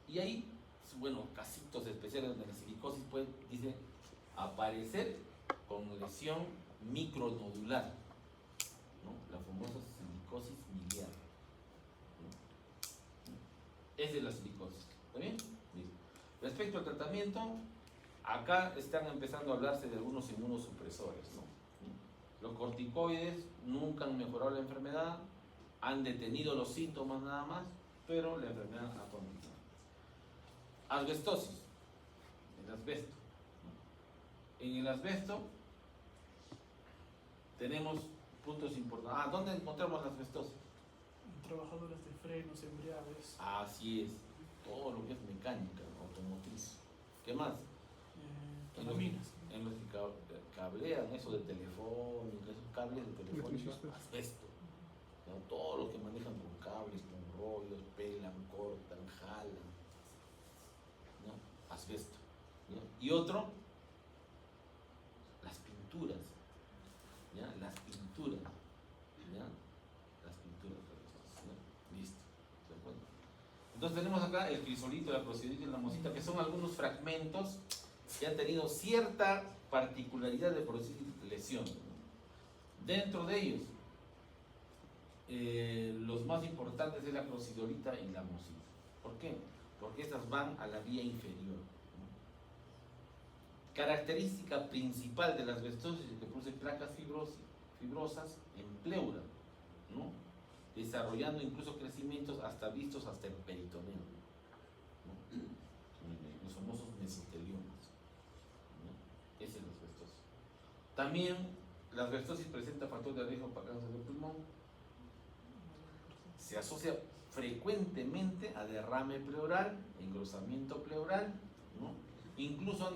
Y ahí, bueno, casitos especiales donde la silicosis puede, dice, aparecer con lesión micronodular, ¿no? La famosa silicosis miliar, ¿no? Esa es la silicosis. ¿Está bien? Bien. Respecto al tratamiento, acá están empezando a hablarse de algunos inmunosupresores, ¿no? Los corticoides nunca han mejorado la enfermedad, han detenido los síntomas nada más, pero la enfermedad ha continuado. Asbestosis, el asbesto, ¿no? En el asbesto tenemos puntos importantes. ¿Dónde encontramos la asbestosis? Trabajadores de frenos, embriagues. Así es, todo lo que es mecánica, automotriz. ¿Qué más? En los que cablean eso de telefónica, esos cables de telefónica, asbesto, ¿no? Todos los que manejan con cables, con rollos, pelan, cortan, jalan, ¿no? Asbesto, ¿no? Y otro, las pinturas, ¿ya? Las pinturas, ¿ya? Las pinturas, ¿no? Listo, ¿se dan cuenta? Entonces tenemos acá el crisolito, la crocidita y la mosita, que son algunos fragmentos que han tenido cierta particularidad de producir lesión, ¿no? Dentro de ellos, los más importantes es la crocidolita y la mosita. ¿Por qué? Porque estas van a la vía inferior, ¿no? Característica principal de la asbestosis es que produce placas fibrosas en pleura, ¿no? Desarrollando incluso crecimientos hasta vistos hasta el peritoneo, ¿no? Los famosos mesoteliomas, ¿no? Esa es la asbestosis. También la asbestosis presenta factor de riesgo para cáncer de pulmón. Se asocia frecuentemente a derrame pleural, engrosamiento pleural, ¿no? Incluso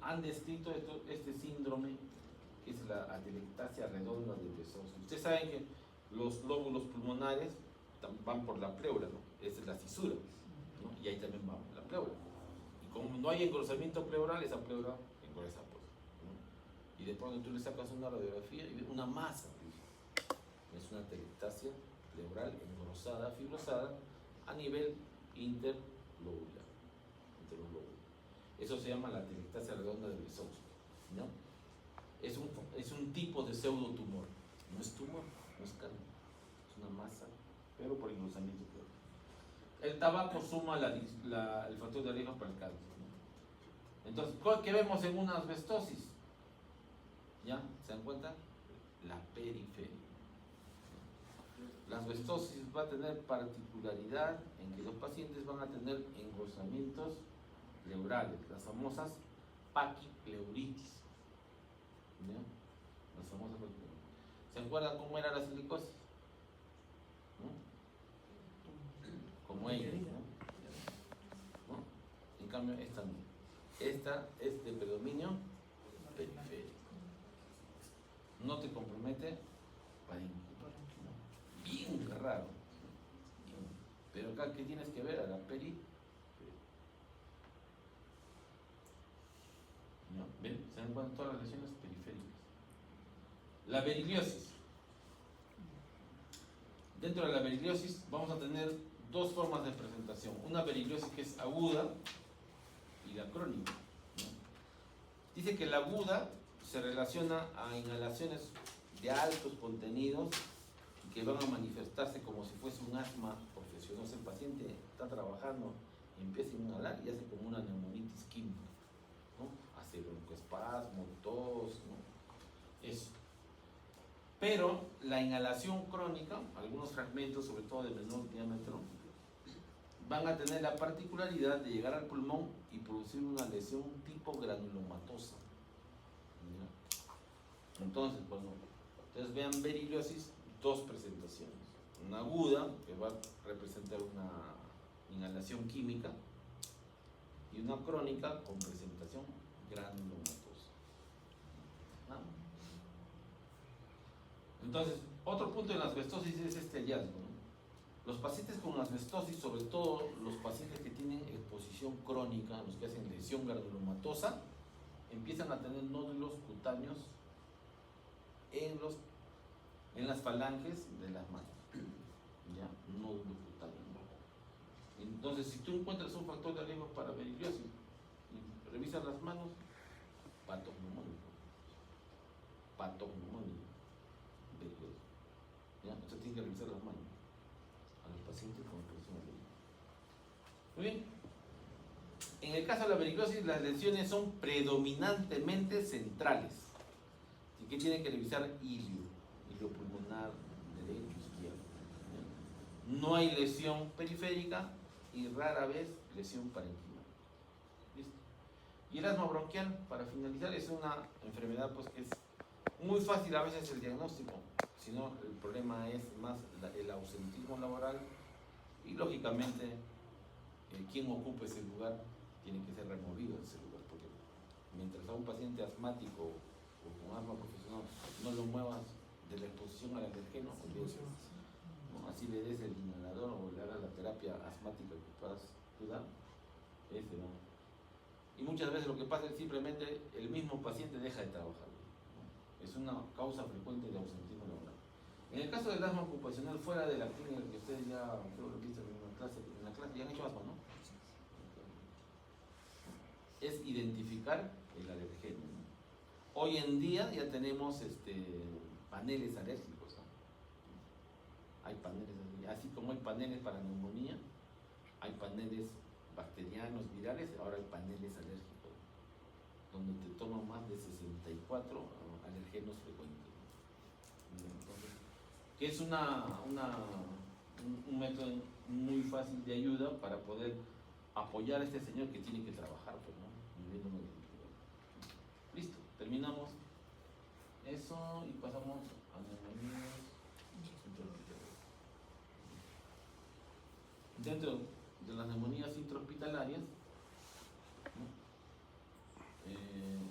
han descrito este síndrome, que es la atelectasia redonda del Besozzi. Ustedes saben que los lóbulos pulmonares van por la pleura, ¿no? Esa es la fisura, ¿no? Y ahí también va la pleura. Y como no hay engrosamiento pleural, esa pleura engruesa, pues, ¿no? Y de pronto tú le sacas una radiografía y ves una masa, pues. Es una atelectasia pleural engrosada, fibrosada, a nivel interlobular, entre los lóbulos. Eso se llama la atelectasia redonda del Besozzi, ¿no? Es un tipo de pseudotumor, no es tumor, no es cáncer, es una masa, pero por engrosamiento pleural. El tabaco suma el factor de riesgo para el cáncer, ¿no? Entonces, ¿qué vemos en una asbestosis? ¿Ya? ¿Se dan cuenta? La periferia. La asbestosis va a tener particularidad en que los pacientes van a tener engrosamientos pleurales, las famosas paquipleuritis, ¿no? Las famosas paquipleuritis. ¿Se acuerdan cómo era la silicosis? ¿No? Como ella, ¿no? En cambio, esta no. Esta es de predominio periférico. No te compromete parénquima. Bien raro. Pero acá, ¿qué tienes que ver? A la periferia. ¿No? ¿Ven? Se dan cuenta todas las lesiones periféricas. La beriliosis. Dentro de la beriliosis vamos a tener dos formas de presentación. Una beriliosis que es aguda y la crónica, ¿no? Dice que la aguda se relaciona a inhalaciones de altos contenidos que van a manifestarse como si fuese un asma profesional. El paciente está trabajando y empieza a inhalar y hace como una neumonitis química, ¿no? Hace broncoespasmo, tos, ¿no? Eso. Pero la inhalación crónica, algunos fragmentos, sobre todo de menor diámetro, van a tener la particularidad de llegar al pulmón y producir una lesión tipo granulomatosa, ¿ya? Entonces, cuando ustedes vean beriliosis, dos presentaciones. Una aguda, que va a representar una inhalación química, y una crónica con presentación granulomatosa. ¿No? Entonces, otro punto en la asbestosis es este hallazgo, ¿no? Los pacientes con asbestosis, sobre todo los pacientes que tienen exposición crónica, los que hacen lesión granulomatosa, empiezan a tener nódulos cutáneos en las falanges de las manos, ¿ya? Nódulos cutáneos. Entonces, si tú encuentras un factor de riesgo para beriliosis y revisas las manos, patognomónico, beriliosis, ¿ya? Entonces tienes que revisar las manos a los pacientes con exposición a beriliosis. Muy bien. En el caso de la beriliosis, las lesiones son predominantemente centrales. ¿Y qué tienen que revisar? Ilio pulmonar derecho, izquierdo. No hay lesión periférica y rara vez lesión parenquimal. ¿Listo? Y el asma bronquial, para finalizar, es una enfermedad pues que es muy fácil a veces el diagnóstico, sino el problema es más el ausentismo laboral y lógicamente quien ocupe ese lugar tiene que ser removido de ese lugar, porque mientras a un paciente asmático o con asma profesional no lo muevas de la exposición al alergeno, ¿no? Así le des el inhalador o le hagas la terapia asmática que puedas dar, ese no. Y muchas veces lo que pasa es simplemente el mismo paciente deja de trabajar, ¿no? Es una causa frecuente de ausentismo laboral. En el caso del asma ocupacional fuera de la clínica, que ustedes ya creo lo viste en la clase ya han hecho asma, ¿no? Es identificar el alergeno, ¿no? Hoy en día ya tenemos paneles alérgicos, ¿no? Hay paneles, así como hay paneles para neumonía, hay paneles bacterianos, virales, ahora hay paneles alérgicos, donde te toman más de 64 alergenos frecuentes, ¿no? Entonces, que es un método muy fácil de ayuda para poder apoyar a este señor que tiene que trabajar, pues, ¿no? Viviendo en el interior. Listo, terminamos eso y pasamos a neumonías intrahospitalarias. Dentro de las neumonías intrahospitalarias, ¿no?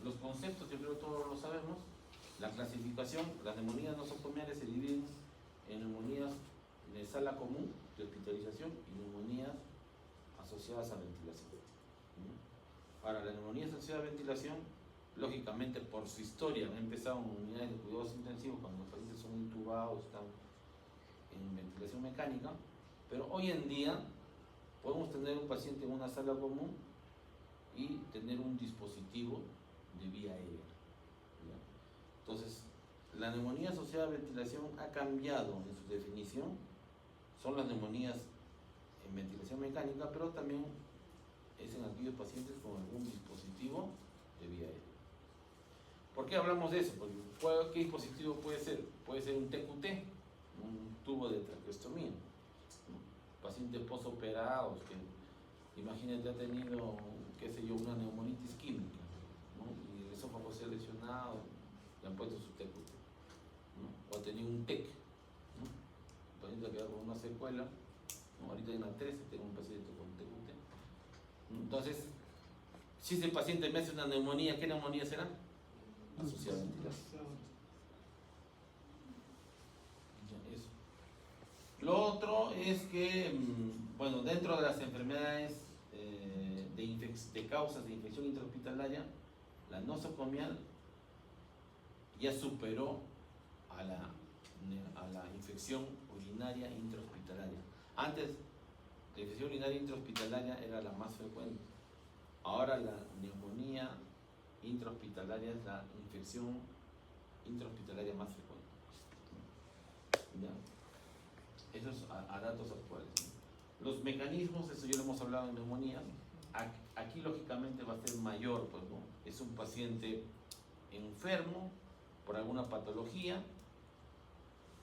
Los conceptos, yo creo que todos lo sabemos. La clasificación, las neumonías nosocomiales se dividen en neumonías de sala común de hospitalización y neumonías asociadas a ventilación. Para la neumonía asociada a ventilación, lógicamente por su historia han empezado en unidades de cuidados intensivos cuando los pacientes son intubados, están en ventilación mecánica, pero hoy en día podemos tener un paciente en una sala común y tener un dispositivo de vía aérea. ¿Ya? Entonces, la neumonía asociada a ventilación ha cambiado en su definición. Son las neumonías en ventilación mecánica, pero también es en aquellos pacientes con algún dispositivo de vía aérea. ¿Por qué hablamos de eso? Porque ¿qué dispositivo puede ser? Puede ser un TQT, un tubo de traqueostomía, ¿no? Pacientes postoperados que, imagínate, ha tenido, qué sé yo, una neumonitis química, ¿no? Y el esófago se ha lesionado, le han puesto su TQT, ¿no? O ha tenido un TEC, ¿no? Un paciente ha quedado con una secuela, ¿no? Ahorita en la 13 tengo un paciente con TQT, ¿no? Entonces, si ese paciente me hace una neumonía, ¿qué neumonía será? Asociada a ventilación. Ya, eso. Lo otro es que, bueno, dentro de las enfermedades de causas de infección intrahospitalaria, la nosocomial ya superó a la infección urinaria intrahospitalaria. Antes, la infección urinaria intrahospitalaria era la más frecuente. Ahora la neumonía intrahospitalaria es la infección intrahospitalaria más frecuente. ¿Ya? Eso es a datos actuales. Los mecanismos, eso ya lo hemos hablado en neumonía. Aquí lógicamente va a ser mayor, pues, ¿no? Es un paciente enfermo por alguna patología,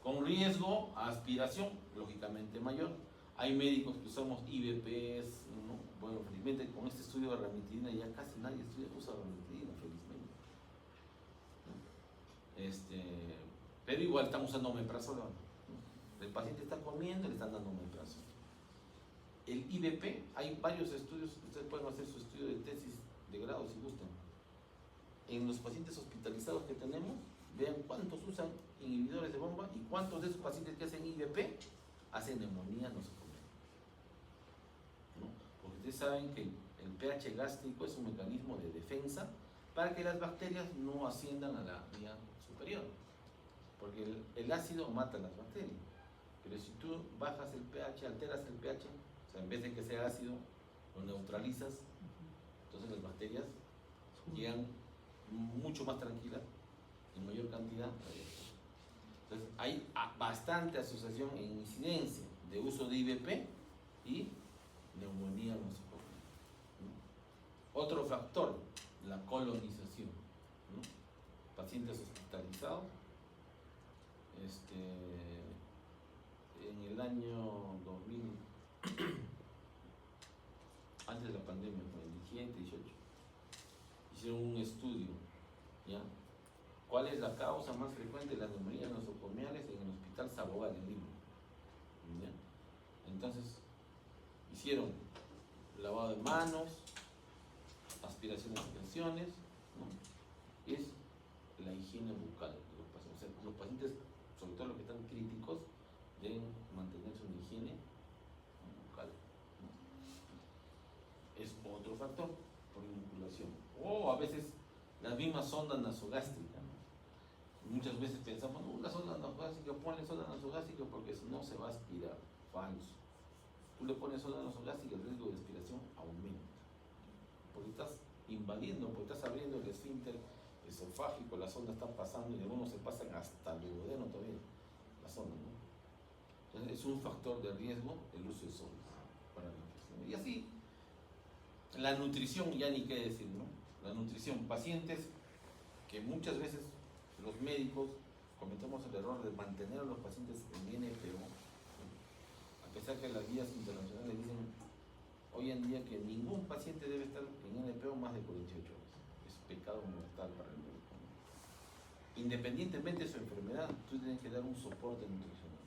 con riesgo a aspiración, lógicamente mayor. Hay médicos que usamos IVPs, ¿no? Bueno, felizmente con este estudio de ranitidina ya casi nadie usa ranitidina, felizmente, ¿no? Pero igual están usando omeprazol, ¿no? El paciente está comiendo y le están dando omeprazol. El IVP, hay varios estudios, ustedes pueden hacer su estudio de tesis de grado si gustan. En los pacientes hospitalizados que tenemos, vean cuántos usan inhibidores de bomba y cuántos de esos pacientes que hacen IVP hacen neumonía nosocomial, ¿no? Porque ustedes saben que el pH gástrico es un mecanismo de defensa para que las bacterias no asciendan a la vía superior, porque el ácido mata las bacterias, pero si tú bajas el pH, alteras el pH, o sea, en vez de que sea ácido, lo neutralizas, entonces las bacterias llegan mucho más tranquilas, en mayor cantidad. Entonces hay bastante asociación en incidencia de uso de IVP y neumonía nosocomial, ¿no? Otro factor, la colonización, ¿no? Pacientes hospitalizados, en el año 2000, antes de la pandemia, en el 17, 18, hicieron un estudio, ¿ya? ¿Cuál es la causa más frecuente de las neumonías nosocomiales en el Hospital Sabogal en Lima? ¿Ya? Entonces, hicieron lavado de manos, aspiraciones y tensiones, ¿no? Es la higiene bucal de los pacientes. O sea, los pacientes, sobre todo los que están críticos, deben mantenerse una higiene bucal, ¿no? Es otro factor por inoculación. O a veces las mismas sondas nasogástricas, ¿no? Muchas veces pensamos, no, la sonda nasogástrica, ponle sonda nasogástrica porque si no se va a aspirar. Falso. Tú le pones sonda nasogástrica, el riesgo de aspiración aumenta. Porque estás invadiendo, porque estás abriendo el esfínter esofágico, la sonda está pasando y algunos se pasan hasta el duodeno todavía, la sonda, ¿no? Entonces es un factor de riesgo el uso de sondas para la infección. Y así, la nutrición, ya ni qué decir, ¿no? La nutrición, pacientes que muchas veces los médicos cometemos el error de mantener a los pacientes en NPO, a pesar que las guías internacionales dicen hoy en día que ningún paciente debe estar en NPO más de 48 horas. Es pecado mortal para el médico. Independientemente de su enfermedad, tú tienes que dar un soporte nutricional.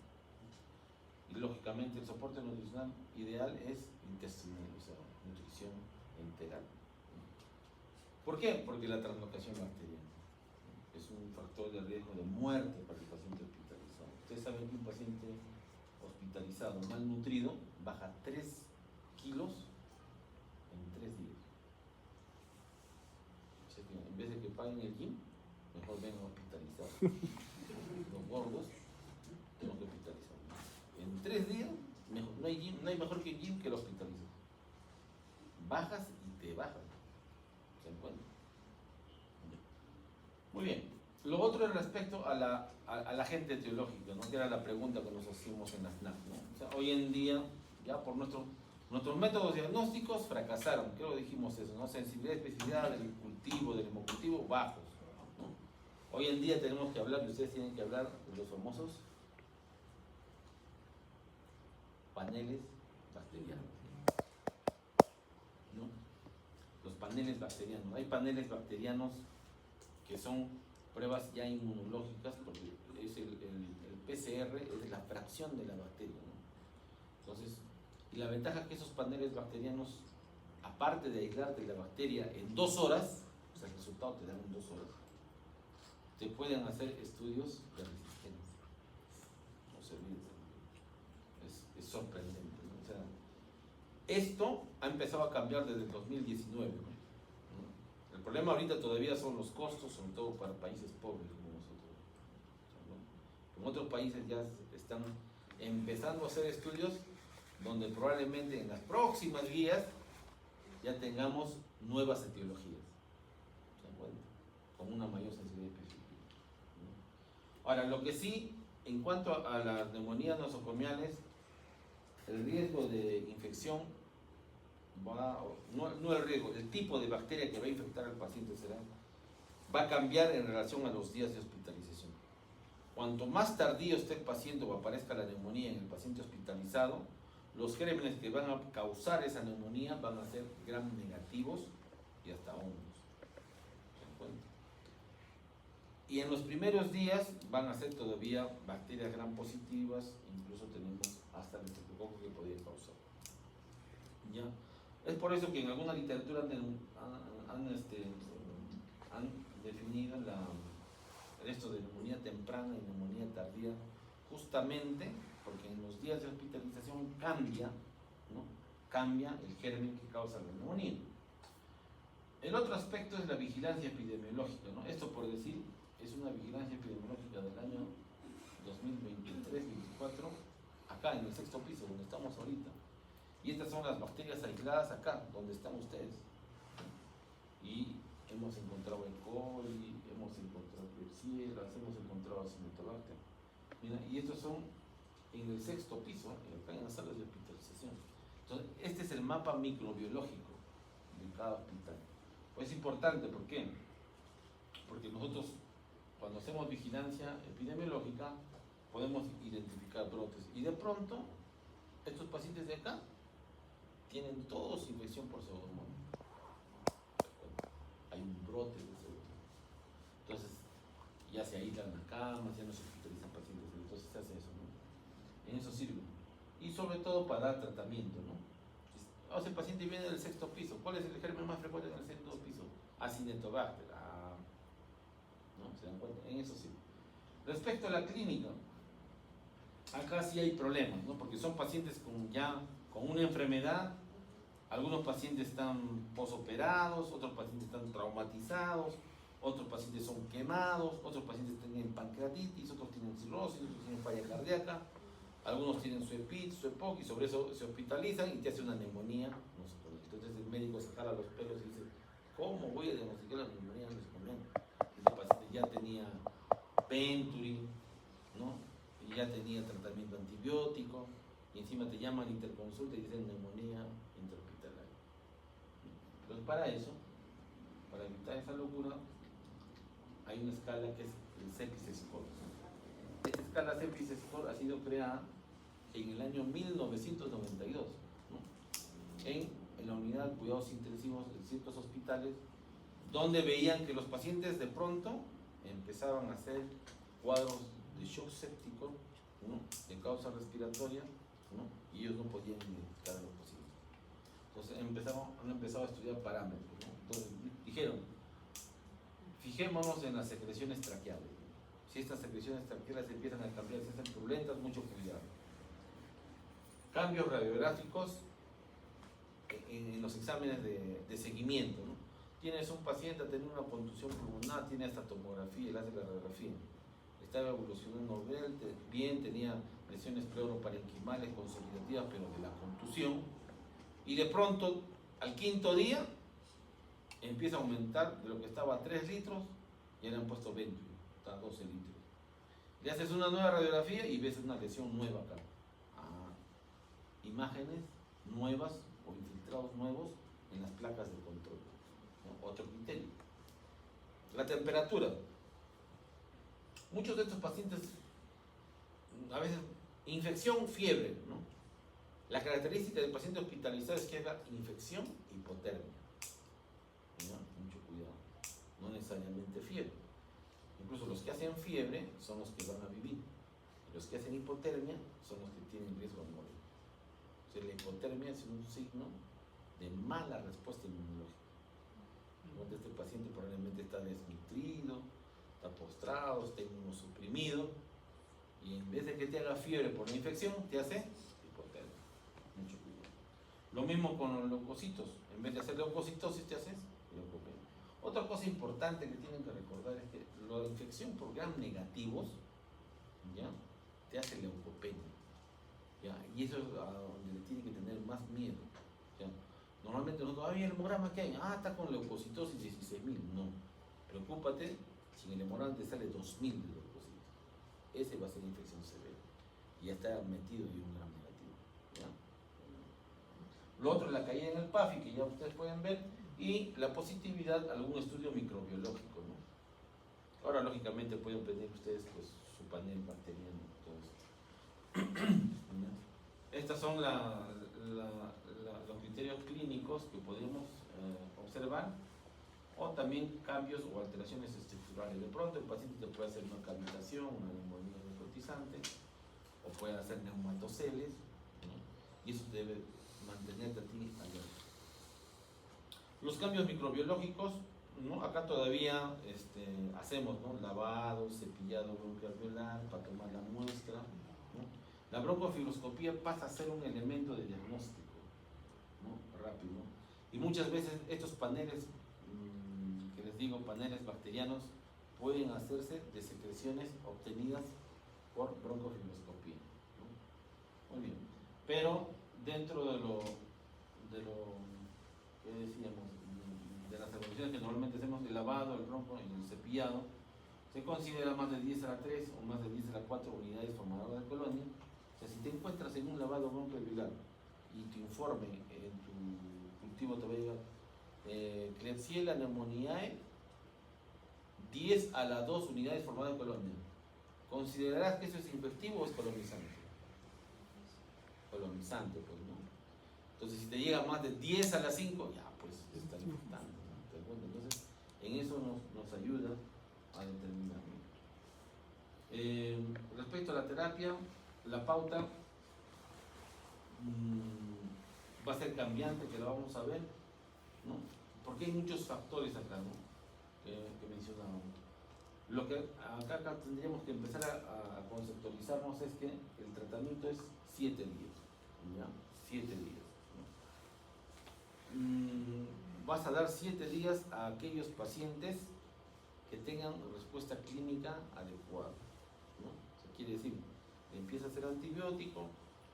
Y lógicamente el soporte nutricional ideal es intestinal, o sea, nutrición enteral. ¿Por qué? Porque la translocación bacteriana es un factor de riesgo de muerte para el paciente hospitalizado. Ustedes saben que un paciente hospitalizado malnutrido baja 3 kilos en 3 días. O sea que en vez de que paguen el gym, mejor vengan hospitalizados. Los gordos tenemos que hospitalizar. En 3 días, mejor, no hay mejor que el gym que la hospitalización. Bajas y te bajas. ¿Se encuentra? Muy bien. Lo otro es respecto a la gente etiológica, ¿no? Que era la pregunta que nos hacíamos en la SNAP, ¿no? O sea, hoy en día, ya por nuestros métodos diagnósticos fracasaron, creo que dijimos eso, ¿no? Sensibilidad y especificidad del cultivo, del hemocultivo, bajos, ¿no? Hoy en día tenemos que hablar, y ustedes tienen que hablar de los famosos paneles bacterianos, ¿no? Los paneles bacterianos. Hay paneles bacterianos que son pruebas ya inmunológicas, porque es el PCR es la fracción de la bacteria, ¿no? Entonces, y la ventaja es que esos paneles bacterianos, aparte de aislarte la bacteria en 2 horas, o sea, el resultado te dan en 2 horas, te pueden hacer estudios de resistencia. No se olviden, es sorprendente, ¿no? O sea, esto ha empezado a cambiar desde el 2019, ¿no? El problema ahorita todavía son los costos, sobre todo para países pobres como nosotros, ¿no? En otros países ya están empezando a hacer estudios donde probablemente en las próximas guías ya tengamos nuevas etiologías, ¿se dan cuenta? Con una mayor sensibilidad específica, ¿no? Ahora, lo que sí, en cuanto a las neumonías nosocomiales, el riesgo de infección no el riesgo, el tipo de bacteria que va a infectar al paciente va a cambiar en relación a los días de hospitalización. Cuanto más tardío esté el paciente o aparezca la neumonía en el paciente hospitalizado, los gérmenes que van a causar esa neumonía van a ser gram negativos y hasta hongos. ¿Se dan cuenta? Y en los primeros días van a ser todavía bacterias gram positivas, incluso tenemos hasta el estreptococo que podría causar. ¿Ya? Es por eso que en alguna literatura han definido esto de neumonía temprana y neumonía tardía, justamente porque en los días de hospitalización cambia, ¿no? Cambia el germen que causa la neumonía. El otro aspecto es la vigilancia epidemiológica, ¿no? Esto, por decir, es una vigilancia epidemiológica del año 2023-2024, acá en el 6º piso, donde estamos ahorita. Y estas son las bacterias aisladas acá, donde están ustedes. Y hemos encontrado E. coli, hemos encontrado Klebsiella, hemos encontrado Acinetobacter. Mira, y estos son en el 6º piso, acá en las salas de hospitalización. Entonces, este es el mapa microbiológico de cada hospital. Pues es importante, ¿por qué? Porque nosotros, cuando hacemos vigilancia epidemiológica, podemos identificar brotes. Y de pronto, estos pacientes de acá tienen todos infección por pseudomonas. Hay un brote de pseudomonas. Entonces, ya se aíslan las camas, ya no se hospitalizan pacientes, entonces se hace eso, ¿no? En eso sirve. Y sobre todo para dar tratamiento, ¿no? Si el paciente viene del 6º piso, ¿cuál es el germen más frecuente en el 6º piso? Acinetobacter. ¿No? ¿Se dan cuenta? En eso sirve. Respecto a la clínica, acá sí hay problemas, ¿no? Porque son pacientes con una enfermedad. Algunos pacientes están posoperados, otros pacientes están traumatizados, otros pacientes son quemados, otros pacientes tienen pancreatitis, otros tienen cirrosis, otros tienen falla cardíaca, algunos tienen su EPIT, su EPOC, y sobre eso se hospitalizan y te hace una neumonía nosocomial. Entonces el médico se jala los pelos y dice, ¿cómo voy a diagnosticar la neumonía nosocomial? Este paciente ya tenía Venturi, ¿no? Y ya tenía tratamiento antibiótico, y encima te llaman a interconsulta y dicen neumonía interhospitalaria. Entonces, para eso, para evitar esa locura, hay una escala que es el Sepsis Score. Esta escala Sepsis Score ha sido creada en el año 1992, ¿no? en la unidad cuidados intensivos en ciertos hospitales, donde veían que los pacientes de pronto empezaban a hacer cuadros de shock séptico, ¿no?, de causa respiratoria, ¿no?, y ellos no podían identificar a los pacientes. Entonces han empezado a estudiar parámetros, ¿no? Entonces dijeron, fijémonos en las secreciones traqueales, ¿no? Si estas secreciones traqueales empiezan a cambiar, se hacen turbulentas, mucho cuidado. Cambios radiográficos en los exámenes de seguimiento, ¿no? Tienes un paciente, ha tenido una contusión pulmonar, tiene esta tomografía, le hace la radiografía. Estaba evolucionando bien, tenía lesiones pleuroparenquimales consolidativas, pero de la contusión. Y de pronto, al quinto día, empieza a aumentar de lo que estaba a 3 litros, ya le han puesto 20, está a 12 litros. Le haces una nueva radiografía y ves una lesión nueva acá. Imágenes nuevas o infiltrados nuevos en las placas de control, ¿no? Otro criterio. La temperatura. Muchos de estos pacientes, a veces, infección, fiebre, ¿no? La característica del paciente hospitalizado es que haga infección, hipotermia, ¿no? Mucho cuidado. No necesariamente fiebre. Incluso los que hacen fiebre son los que van a vivir. Los que hacen hipotermia son los que tienen riesgo de morir. O sea, la hipotermia es un signo de mala respuesta inmunológica. Cuando este paciente probablemente está desnutrido, está postrado, está inmunosuprimido, y en vez de que te haga fiebre por la infección, te hace hipotermia. Mucho cuidado. Lo mismo con los leucocitos. En vez de hacer leucocitosis, te haces leucopenia. Otra cosa importante que tienen que recordar es que la infección por gram negativos, ¿ya?, te hace leucopenia. ¿Ya? Y eso es a donde le tiene que tener más miedo. ¿Ya? Normalmente nosotros, el hemograma que hay, está con leucocitosis 16.000. No, preocúpate si en el hemograma te sale 2.000 de leucocitos. Ese va a ser infección severa. Y ya está metido en un gram negativo. ¿Ya? Lo otro es la caída en el PAFI, que ya ustedes pueden ver, y la positividad a algún estudio microbiológico, ¿no? Ahora, lógicamente, pueden pedir ustedes pues, su panel bacteriano. Estos son los criterios clínicos que podemos observar, o también cambios o alteraciones estructurales. De pronto el paciente te puede hacer una cavitación, una neumonía necrotizante, o puede hacer neumatoceles, ¿no? Y eso debe mantenerte a ti alerta. Los cambios microbiológicos, ¿no? Acá todavía hacemos, ¿no?, lavado, cepillado broncoalveolar para tomar la muestra, ¿no? La broncofibroscopía pasa a ser un elemento de diagnóstico, ¿no?, rápido. Y muchas veces estos paneles, que les digo, paneles bacterianos, pueden hacerse de secreciones obtenidas por broncofibroscopía, ¿no? Muy bien. Pero dentro de lo que decíamos, de las evoluciones que normalmente hacemos, el lavado, el bronco y el cepillado, se considera más de 10 a la 3 o más de 10 a la 4 unidades formadoras de colonia. O sea, si te encuentras en un lavado broncoalveolar y tu informe en tu cultivo te va a llegar Klebsiella pneumoniae 10 a la 2 unidades formadas de colonia, ¿considerarás que eso es infectivo o es colonizante? Colonizante, pues, ¿no? Entonces, si te llega más de 10 a la 5, ya, pues, está infectando, ¿no? Entonces, en eso nos ayuda a determinar. Respecto a la terapia, la pauta va a ser cambiante, que la vamos a ver, ¿no? Porque hay muchos factores acá, ¿no?, que mencionábamos. Lo que acá tendríamos que empezar a conceptualizarnos es que el tratamiento es 7 días, ¿ya? 7 días, ¿no? Vas a dar 7 días a aquellos pacientes que tengan respuesta clínica adecuada, ¿no? O sea, quiere decir, le empieza a hacer antibiótico,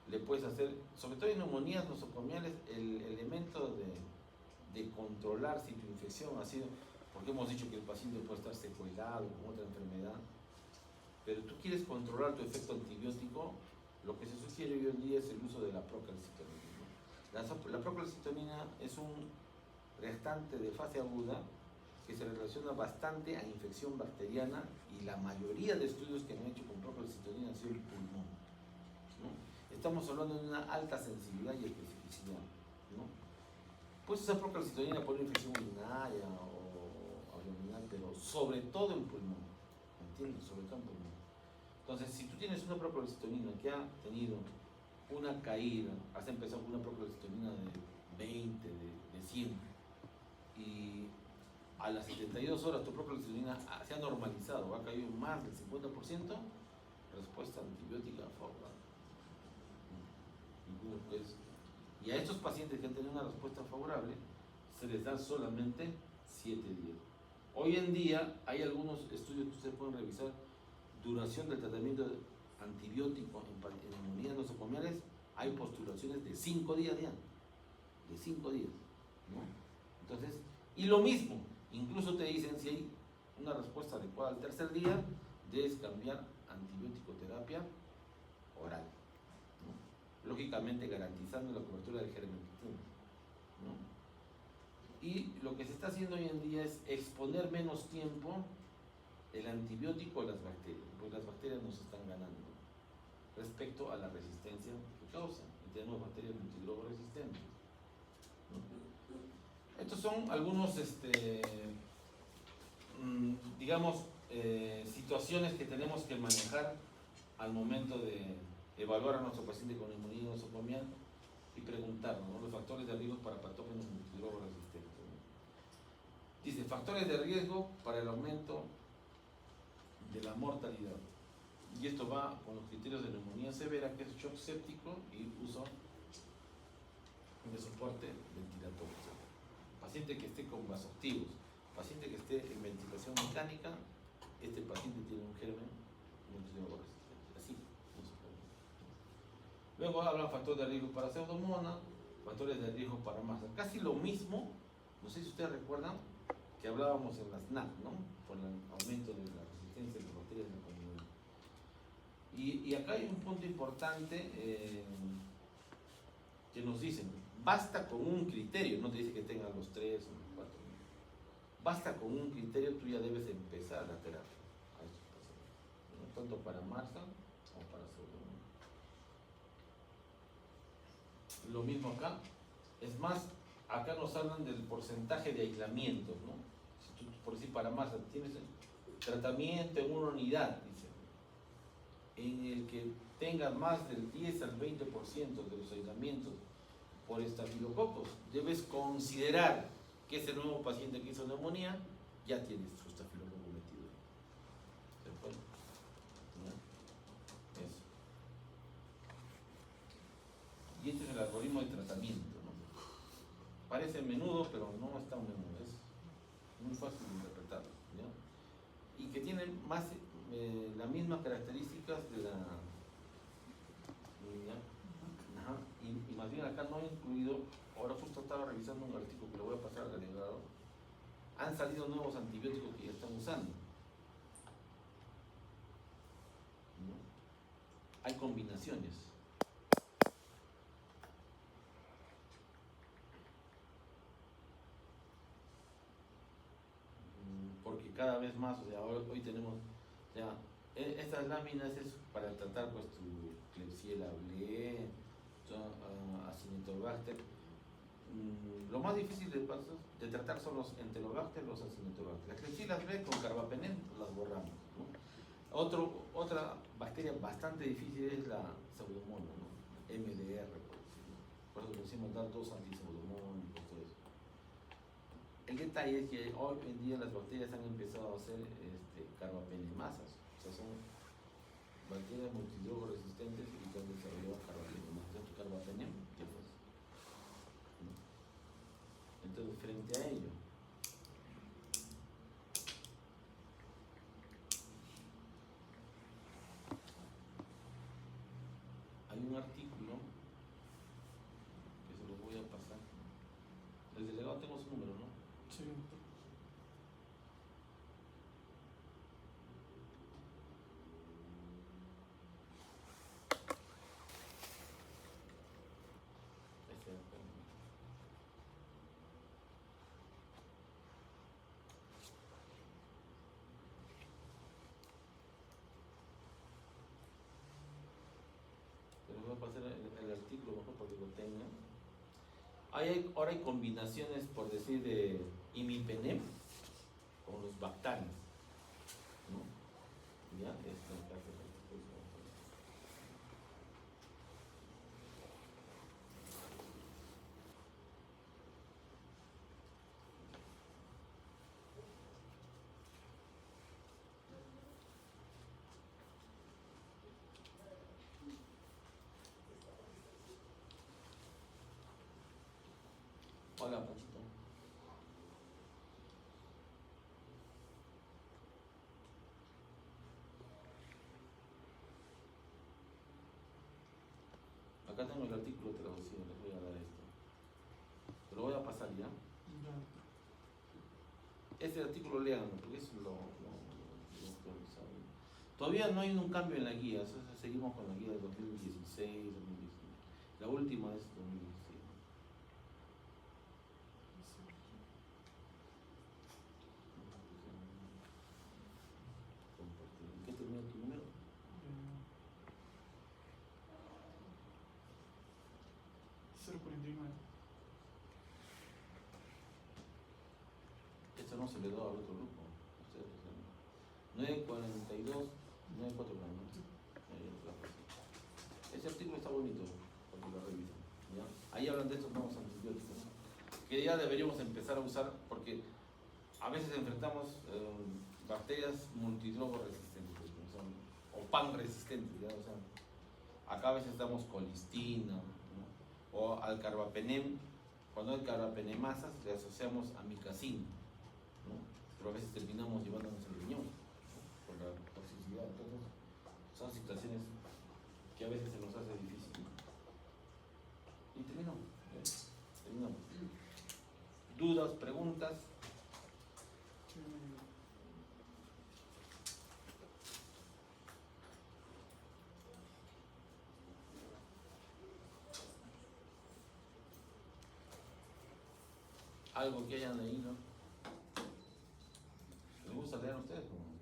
le puedes hacer, sobre todo en neumonías nosocomiales, el elemento de controlar si tu infección ha sido, porque hemos dicho que el paciente puede estar secuelado con otra enfermedad, pero tú quieres controlar tu efecto antibiótico, lo que se sugiere hoy en día es el uso de la procalcitonina, ¿no? La procalcitonina es un reactante de fase aguda que se relaciona bastante a infección bacteriana, y la mayoría de estudios que han hecho con procalcitonina han sido el pulmón, ¿no? Estamos hablando de una alta sensibilidad y especificidad, ¿no? Puedes usar procalcitonina por una infección urinaria o abdominal, pero sobre todo en pulmón, ¿entiendes? Sobre todo en pulmón. Entonces, si tú tienes una procalcitonina que ha tenido una caída, has empezado con una procalcitonina de 20, de 100, y a las 72 horas tu procalcitonina se ha normalizado, ha caído más del 50%, respuesta antibiótica favorable. Pues, y a estos pacientes que han tenido una respuesta favorable, se les da solamente 7 días. Hoy en día hay algunos estudios que ustedes pueden revisar, duración del tratamiento antibiótico en neumonías nosocomiales, hay postulaciones de 5 días ya, de 5 días, ¿no? Entonces, y lo mismo, incluso te dicen si hay una respuesta adecuada al tercer día, debes cambiar antibiótico-terapia oral, ¿no? Lógicamente garantizando la cobertura del germen, ¿no? Y lo que se está haciendo hoy en día es exponer menos tiempo el antibiótico a las bacterias, porque las bacterias nos están ganando respecto a la resistencia que causan, y tenemos bacterias multidrogo resistentes, ¿no? Estos son algunos, digamos, situaciones que tenemos que manejar al momento de evaluar a nuestro paciente con neumonía nosocomial y preguntarnos, ¿no?, los factores de riesgo para patógenos multidrogo resistentes, ¿no? Dice, factores de riesgo para el aumento de la mortalidad. Y esto va con los criterios de neumonía severa, que es shock séptico y uso de soporte ventilatorio. Paciente que esté con vasoactivos, paciente que esté en ventilación mecánica, este paciente tiene un germen multidrogo resistente. Así no se puede. Luego hablan factores de riesgo para pseudomonas, factores de riesgo para masa. Casi lo mismo, no sé si ustedes recuerdan, que hablábamos en las NAC, ¿no? Por el aumento de la resistencia de las bacterias de la comunidad. Y acá hay un punto importante que nos dicen, basta con un criterio, no te dice que tengan los 3 o los 4, basta con un criterio, tú ya debes empezar la terapia a estos pacientes, ¿no? Tanto para masa como para pseudomonas. Lo mismo acá, es más, acá nos hablan del porcentaje de aislamiento, ¿no? Si tú, por decir, para masa, tienes tratamiento en una unidad, dice, en el que tenga más del 10 al 20% de los aislamientos por estafilococos, debes considerar que ese nuevo paciente que hizo neumonía ya tiene su estafilococo metido. ¿Se puede? ¿No? Eso. Y este es el algoritmo de tratamiento, ¿no? Parece menudo, pero no es tan menudo, es muy fácil de interpretar, ¿ya? Y que tiene más las mismas características de la... ¿ya? Ajá. Y más bien acá no he incluido, ahora justo estaba revisando un artículo que lo voy a pasar al delegado, han salido nuevos antibióticos que ya están usando, ¿no? Hay combinaciones. Porque cada vez más, o sea, hoy tenemos, o sea, estas láminas es para tratar pues tu Klebsiella bleu, Acinetobacter. Lo más difícil de tratar son los Enterobacter, los Acinetobacter. Las Klebsiella bleu con carbapenem las borramos, ¿no? Otra bacteria bastante difícil es la pseudomonas, ¿no? MDR, por decirlo. Por eso decimos dar dos antipseudomónicos, todo eso. El detalle es que hoy en día las bacterias han empezado a hacer carbapenemasas, o sea, son bacterias multidrogo resistentes y que han desarrollado carbapenemasas. Tu carbapenem, ¿qué fue? ¿No? Entonces, frente a ello, hay un artículo que se lo voy a pasar. El delegado tengo su número, ¿no? Sí. Pero voy a pasar el artículo mejor para que lo tengan. Ahora hay combinaciones, por decir, de imipenem con los bactanes, ¿no? ¿Ya? Hola, Panchito. Acá tengo el artículo traducido, les voy a dar esto. Te lo voy a pasar ya. Ya. Este artículo léanlo, porque es lo actualizado. Todavía no hay un cambio en la guía, o sea, seguimos con la guía de 2016, 2019. La última es 2017. Compartir. ¿En qué termina tu número? 049. Esto no se le da al otro grupo. Ustedes lo saben. 942, 949. Ese artículo está bonito, porque lo revisan. ¿Ya? Ahí hablan de estos nuevos antibióticos, ¿no? Que ya deberíamos empezar a usar, porque a veces enfrentamos bacterias multidrogo resistentes, ¿no? O pan resistentes, ¿ya? O sea, acá a veces damos colistina, ¿no? O al carbapenem. Cuando hay carbapenemasas le asociamos a micacina, ¿no? Pero a veces terminamos llevándonos el riñón, ¿no? Por la toxicidad. Entonces, son situaciones que a veces se nos hace difícil, ¿no? Y terminamos. Terminamos. ¿Dudas, preguntas? ¿Algo que hayan leído? ¿Les gusta leer a ustedes?